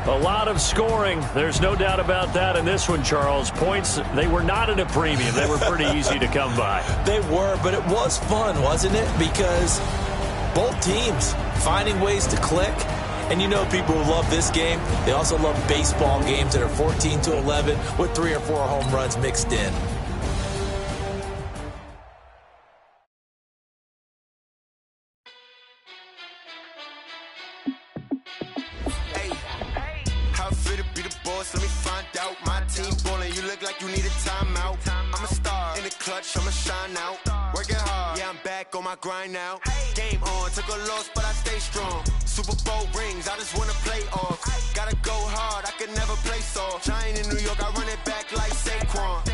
A lot of scoring. There's no doubt about that in this one, Charles. Points, they were not at a premium. They were pretty easy to come by. They were, but it was fun, wasn't it? Because both teams finding ways to click. And you know people who love this game, they also love baseball games that are 14-11 with 3 or 4 home runs mixed in. Let me find out. My team ballin', you look like you need a timeout. I'm a star in the clutch, I'ma shine out. Working hard, yeah, I'm back on my grind now. Game on, took a loss, but I stay strong. Super Bowl rings, I just wanna play off. Gotta go hard, I can never play soft. Giant in New York, I run it back like Saquon.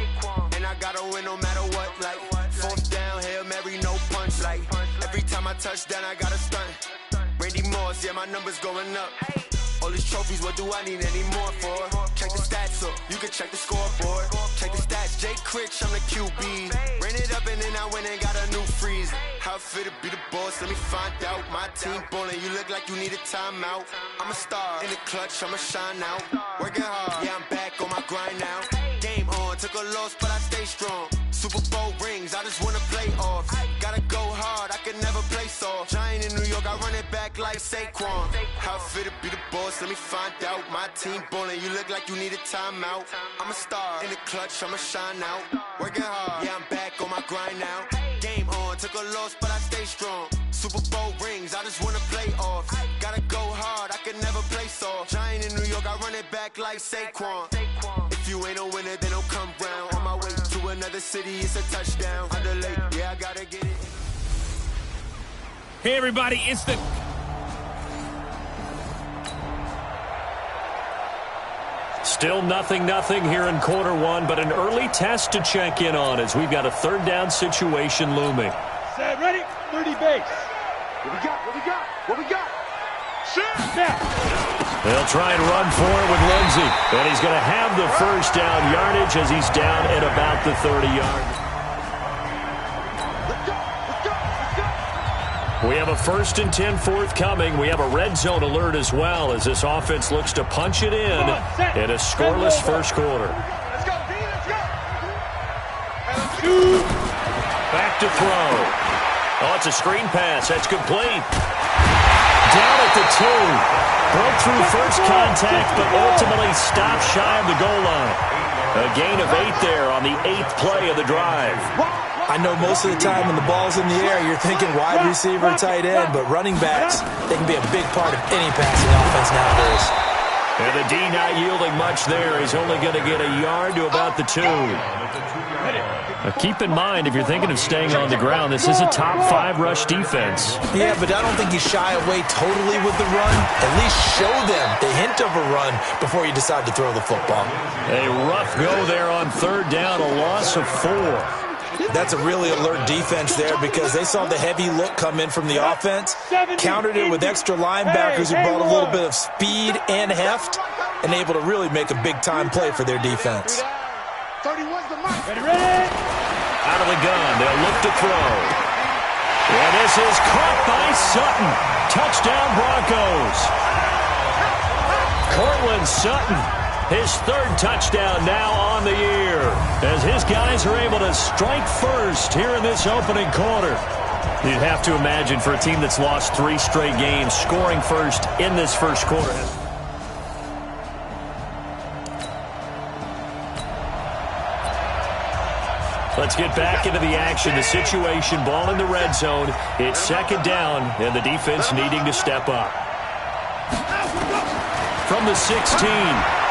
And I gotta win no matter what, like 4th down, Hail Mary, no punch. Like every time I touch down, I gotta stunt. Randy Moss, yeah, my numbers going up. All these trophies, what do I need any more for? Check the stats up, you can check the scoreboard. Check the stats, Jay Critch, I'm the QB. Ran it up and then I went and got a new freeze. How it feel to be the boss, let me find out. My team ballin', you look like you need a timeout. I'm a star in the clutch, I'ma shine out. Working hard, yeah, I'm back on my grind now. Game on, took a loss, but I stay strong. Super Bowl rings, I just wanna play off. Gotta go hard, I can never play so. off. Giant in New York, I run it back like Saquon. How fit to be the boss, let me find out. My team ballin', you look like you need a timeout. I'm a star, in the clutch, I'ma shine out. Working hard, yeah, I'm back on my grind now. Game on, took a loss, but I stay strong. Super Bowl rings, I just wanna play off. Gotta go hard, I can never play soft. Giant in New York, I run it back like Saquon. If you ain't a winner, then don't come round. On my way to another city, it's a touchdown. Underlay, yeah, I gotta get it. Hey, everybody, it's the... Still 0-0 here in quarter one, but an early test to check in on as we've got a third down situation looming. Set, ready, 30 base. What we got? What we got? What we got? Snap. They'll try and run for it with Lindsey, and he's going to have the first down yardage as he's down at about the 30-yard. We have a 1st and 10 forthcoming. We have a red zone alert as well as this offense looks to punch it in a scoreless first quarter. Let's go, D, let's go. Back to throw. Oh, it's a screen pass. That's complete. Down at the 2. Broke through first contact, but ultimately stopped shy of the goal line. A gain of 8 there on the 8th play of the drive. I know most of the time when the ball's in the air, you're thinking wide receiver, tight end, but running backs, they can be a big part of any passing offense nowadays. And the D not yielding much there. He's only going to get a yard to about the 2. Now keep in mind, if you're thinking of staying on the ground, this is a top 5 rush defense. Yeah, but I don't think you shy away totally with the run. At least show them the hint of a run before you decide to throw the football. A rough go there on third down, a loss of 4. That's a really alert defense there because they saw the heavy look come in from the offense, countered it with extra linebackers who brought a little bit of speed and heft, and able to really make a big-time play for their defense. 31's the mark. Ready. Out of the gun, they'll look to throw. And this is caught by Sutton. Touchdown Broncos. Cortland Sutton. His 3rd touchdown now on the year as his guys are able to strike first here in this opening quarter. You'd have to imagine for a team that's lost 3 straight games, scoring first in this first quarter. Let's get back into the action. The situation, ball in the red zone. It's second down, and the defense needing to step up. From the 16,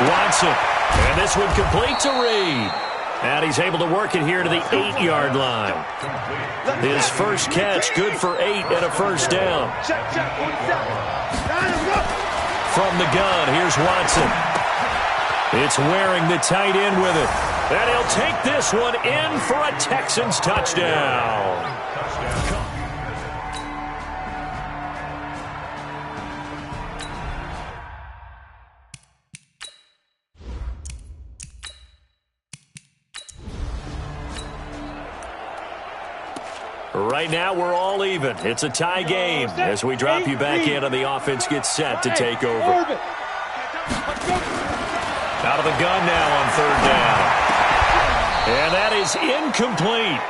Watson. And this one complete to Reed. And he's able to work it here to the 8-yard line. His first catch, good for 8 and a first down. From the gun, here's Watson. It's wearing the tight end with it. And he'll take this one in for a Texans touchdown. Right now, we're all even. It's a tie game as we drop you back in and the offense gets set to take over. Out of the gun now on third down. And that is incomplete.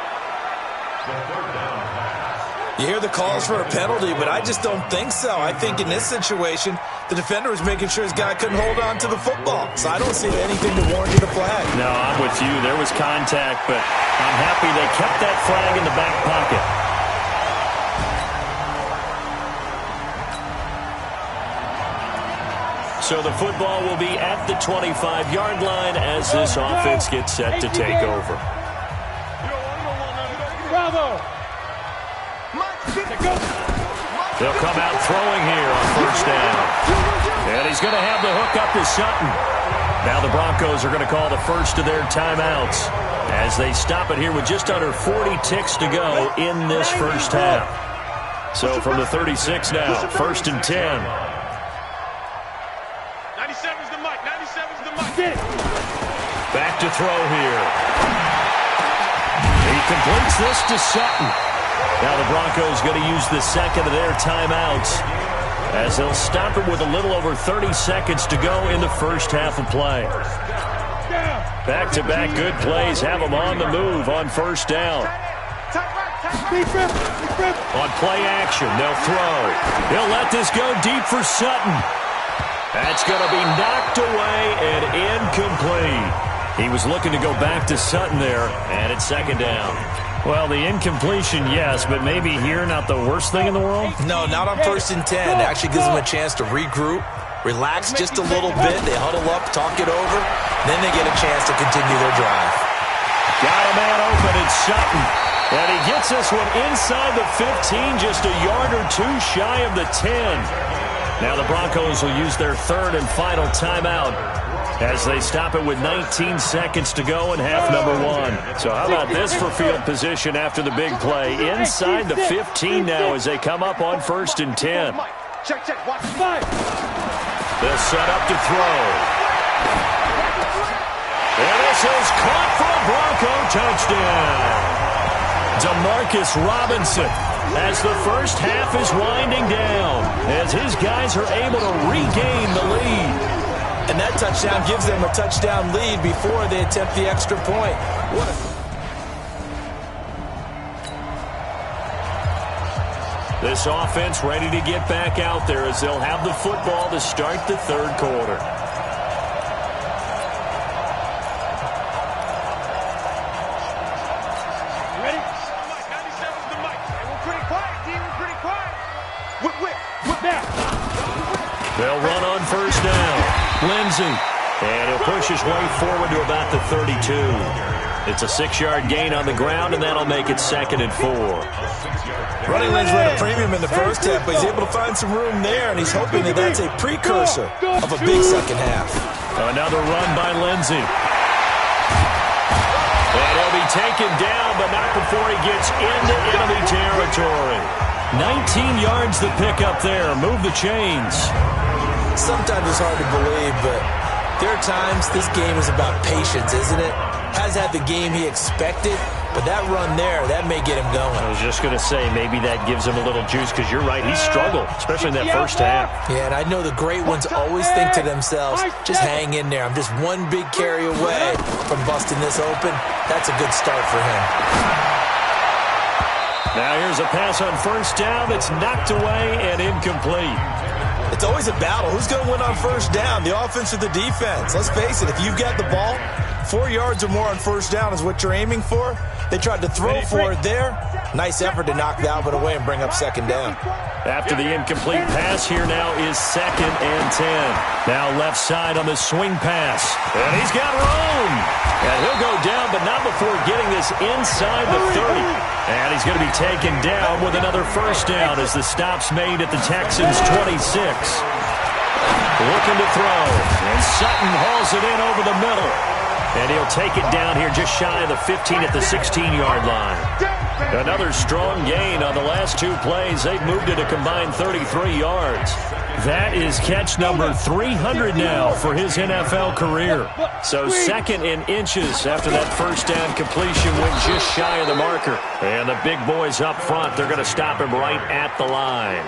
You hear the calls for a penalty, but I just don't think so. I think in this situation, the defender was making sure his guy couldn't hold on to the football. So I don't see anything to warrant you the flag. No, I'm with you. There was contact, but I'm happy they kept that flag in the back pocket. So the football will be at the 25-yard line as this offense gets set to take over. Bravo. They'll come out throwing here on first down. And he's going to have the hook up to Sutton. Now the Broncos are going to call the first of their timeouts as they stop it here with just under 40 ticks to go in this first half. So from the 36 now, 1st and 10. 97's the mic. 97's the mic. Back to throw here. He completes this to Sutton. Now the Broncos going to use the second of their timeouts as they'll stop it with a little over 30 seconds to go in the first half of play. Back-to-back good plays have them on the move on first down. On play action, they'll throw. He'll let this go deep for Sutton. That's going to be knocked away and incomplete. He was looking to go back to Sutton there, and it's second down. Well, the incompletion, yes, but maybe here not the worst thing in the world? No, not on 1st and 10. It actually gives them a chance to regroup, relax just a little bit. They huddle up, talk it over. Then they get a chance to continue their drive. Got a man open, it's Sutton. And he gets this one inside the 15, just a yard or two shy of the 10. Now the Broncos will use their third and final timeout as they stop it with 19 seconds to go in half number 1. So how about this for field position after the big play? Inside the 15 now as they come up on 1st and 10. They'll set up to throw. And this is caught for a Bronco touchdown. Demarcus Robinson as the first half is winding down as his guys are able to regain the lead. And that touchdown gives them a touchdown lead before they attempt the extra point. This offense ready to get back out there as they'll have the football to start the third quarter. Ready? 97's the mic. We're pretty quiet, team. We're pretty quiet. Whip now. They'll run on 1st down. Lindsey, and he'll push his way forward to about the 32. It's a 6-yard gain on the ground, and that'll make it 2nd and 4. Running lanes were at a premium in the first half, but he's able to find some room there, and he's hoping that that's a precursor of a big second half. Another run by Lindsey. And he'll be taken down, but not before he gets into enemy territory. 19 yards to pick up there. Move the chains. Sometimes it's hard to believe, but there are times this game is about patience, isn't it? Has had the game he expected, but that run there, that may get him going. I was just going to say, maybe that gives him a little juice, because you're right, he struggled, especially in that first half. Yeah, and I know the great ones always think to themselves, just hang in there. I'm just one big carry away from busting this open. That's a good start for him. Now here's a pass on 1st down that's knocked away and incomplete. It's always a battle. Who's going to win on 1st down, the offense or the defense? Let's face it, if you've got the ball, 4 yards or more on 1st down is what you're aiming for. They tried to throw for it there. Nice effort to knock the Albert away and bring up 2nd down. After the incomplete pass, here now is 2nd and 10. Now left side on the swing pass. And he's got room. And he'll go down, but not before getting this inside the 30. And he's going to be taken down with another 1st down as the stop's made at the Texans' 26. Looking to throw. And Sutton hauls it in over the middle. And he'll take it down here just shy of the 15 at the 16-yard line. Another strong gain on the last 2 plays. They've moved it a combined 33 yards. That is catch number 300 now for his NFL career. So 2nd in inches after that 1st down completion went just shy of the marker. And the big boys up front, they're going to stop him right at the line.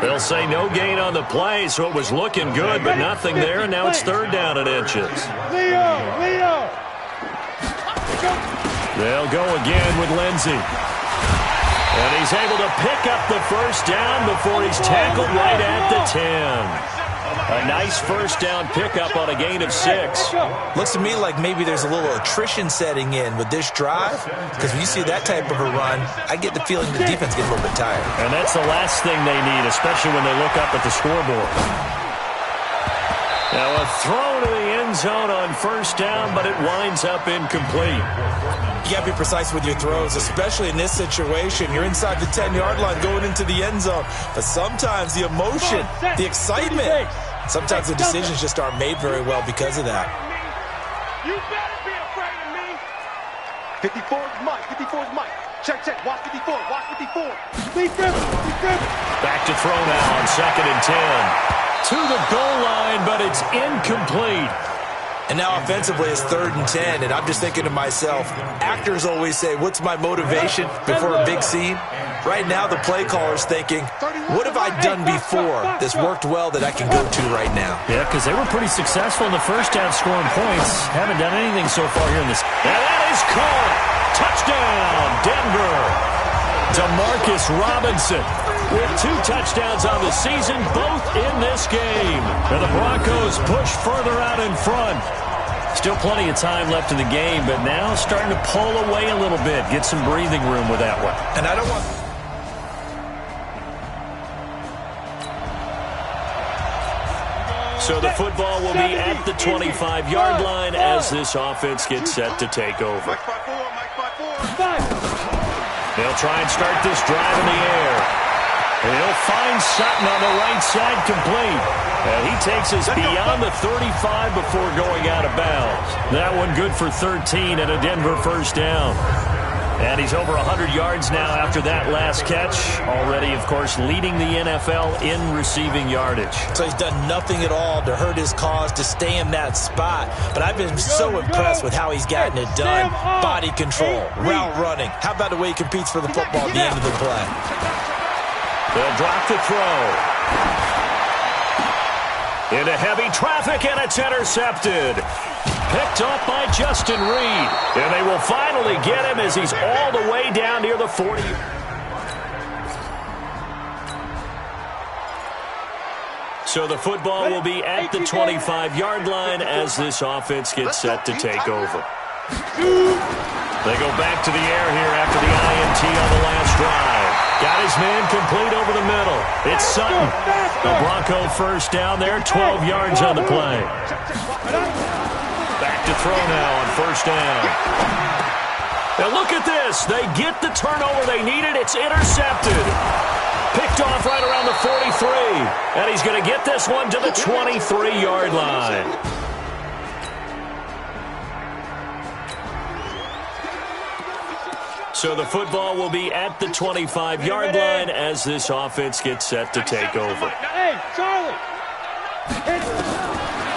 They'll say no gain on the play, so it was looking good, but nothing there, and now it's 3rd down in inches. Leo! They'll go again with Lindsey. And he's able to pick up the 1st down before he's tackled right at the 10. A nice 1st down pickup on a gain of 6. Looks to me like maybe there's a little attrition setting in with this drive, because when you see that type of a run, I get the feeling the defense gets a little bit tired. And that's the last thing they need, especially when they look up at the scoreboard. Now a throw to the end zone on 1st down, but it winds up incomplete. You got to be precise with your throws, especially in this situation. You're inside the 10-yard line going into the end zone. But sometimes the emotion, the excitement, sometimes the decisions just aren't made very well because of that. You better be afraid of me. 54's Mike. 54's Mike. Check. Watch 54. Watch 54. Back to throw now on 2nd and 10. To the goal line, but it's incomplete. And now offensively it's 3rd and 10, and I'm just thinking to myself, actors always say, what's my motivation before a big scene? Right now the play caller's thinking, what have I done before that's worked well that I can go to right now? Yeah, because they were pretty successful in the first half scoring points. Haven't done anything so far here in this. And that is caught. Touchdown, Denver. Demarcus Robinson with 2 touchdowns on the season, both in this game. And the Broncos push further out in front. Still plenty of time left in the game, but now starting to pull away a little bit. Get some breathing room with that one. And I don't want... So the football will be at the 25-yard line as this offense gets set to take over. They'll try and start this drive in the air. And he'll find Sutton on the right side complete. And he takes us beyond the 35 before going out of bounds. That one good for 13 and a Denver first down. And he's over 100 yards now after that last catch. Already, of course, leading the NFL in receiving yardage. So he's done nothing at all to hurt his cause, to stay in that spot. But I've been so impressed with how he's gotten it done. Body control, route running. How about the way he competes for the football at the end of the play? They'll drop the throw. Into heavy traffic, and it's intercepted. Picked up by Justin Reed. And they will finally get him as he's all the way down near the 40. So the football will be at the 25-yard line as this offense gets set to take over. They go back to the air here after the INT on the last drive. Got his man complete over the middle. It's Sutton. The Bronco first down there, 12 yards on the play. Back to throw now on first down. Now look at this. They get the turnover they needed. It's intercepted. Picked off right around the 43. And he's going to get this one to the 23-yard line. So the football will be at the 25-yard line as this offense gets set to take over. Hey, Charlie!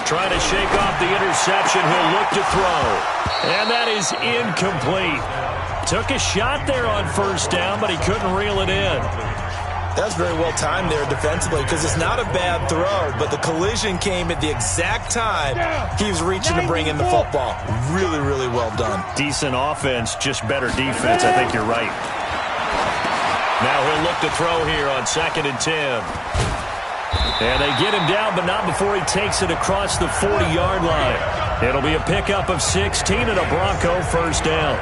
Trying to shake off the interception. He'll look to throw. And that is incomplete. Took a shot there on first down, but he couldn't reel it in. That's very well timed there defensively because it's not a bad throw, but the collision came at the exact time he was reaching to bring in the football. Really, really well done. Decent offense, just better defense. I think you're right. Now he'll look to throw here on 2nd and 10. And they get him down, but not before he takes it across the 40-yard line. It'll be a pickup of 16 and a Bronco first down.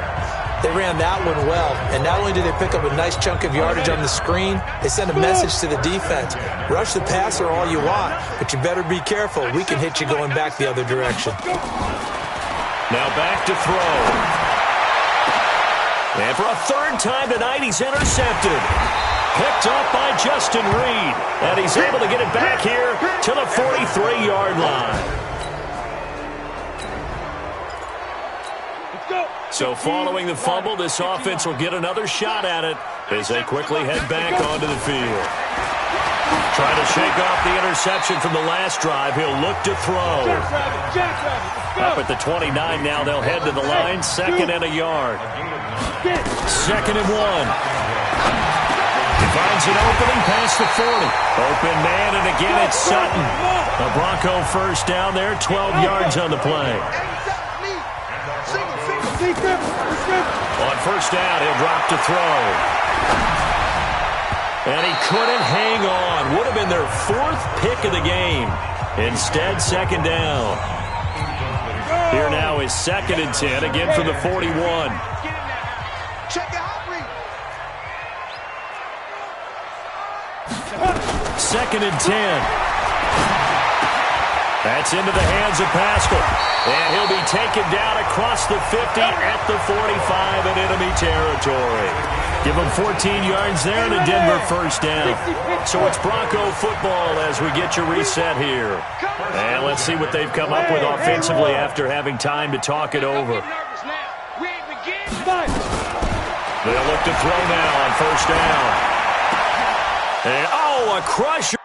They ran that one well, and not only did they pick up a nice chunk of yardage on the screen, they sent a message to the defense. Rush the passer all you want, but you better be careful. We can hit you going back the other direction. Now back to throw. And for a third time tonight, he's intercepted. Picked up by Justin Reed. And he's able to get it back here to the 43-yard line. So following the fumble, this offense will get another shot at it as they quickly head back onto the field. Trying to shake off the interception from the last drive. He'll look to throw. Up at the 29 now, they'll head to the line. 2nd and a yard. 2nd and 1. He finds an opening past the 40. Open man, and again it's Sutton. The Bronco first down there, 12 yards on the play. On first down, he'll drop to throw. And he couldn't hang on. Would have been their 4th pick of the game. Instead, 2nd down. Here now is 2nd and 10, again from the 41. Check it out, Reed. 2nd and 10. That's into the hands of Pascal. And he'll be taken down across the 50 at the 45 in enemy territory. Give him 14 yards there and a Denver first down. So it's Bronco football as we get you reset here. And let's see what they've come up with offensively after having time to talk it over. They'll look to throw now on first down. And, oh, a crusher.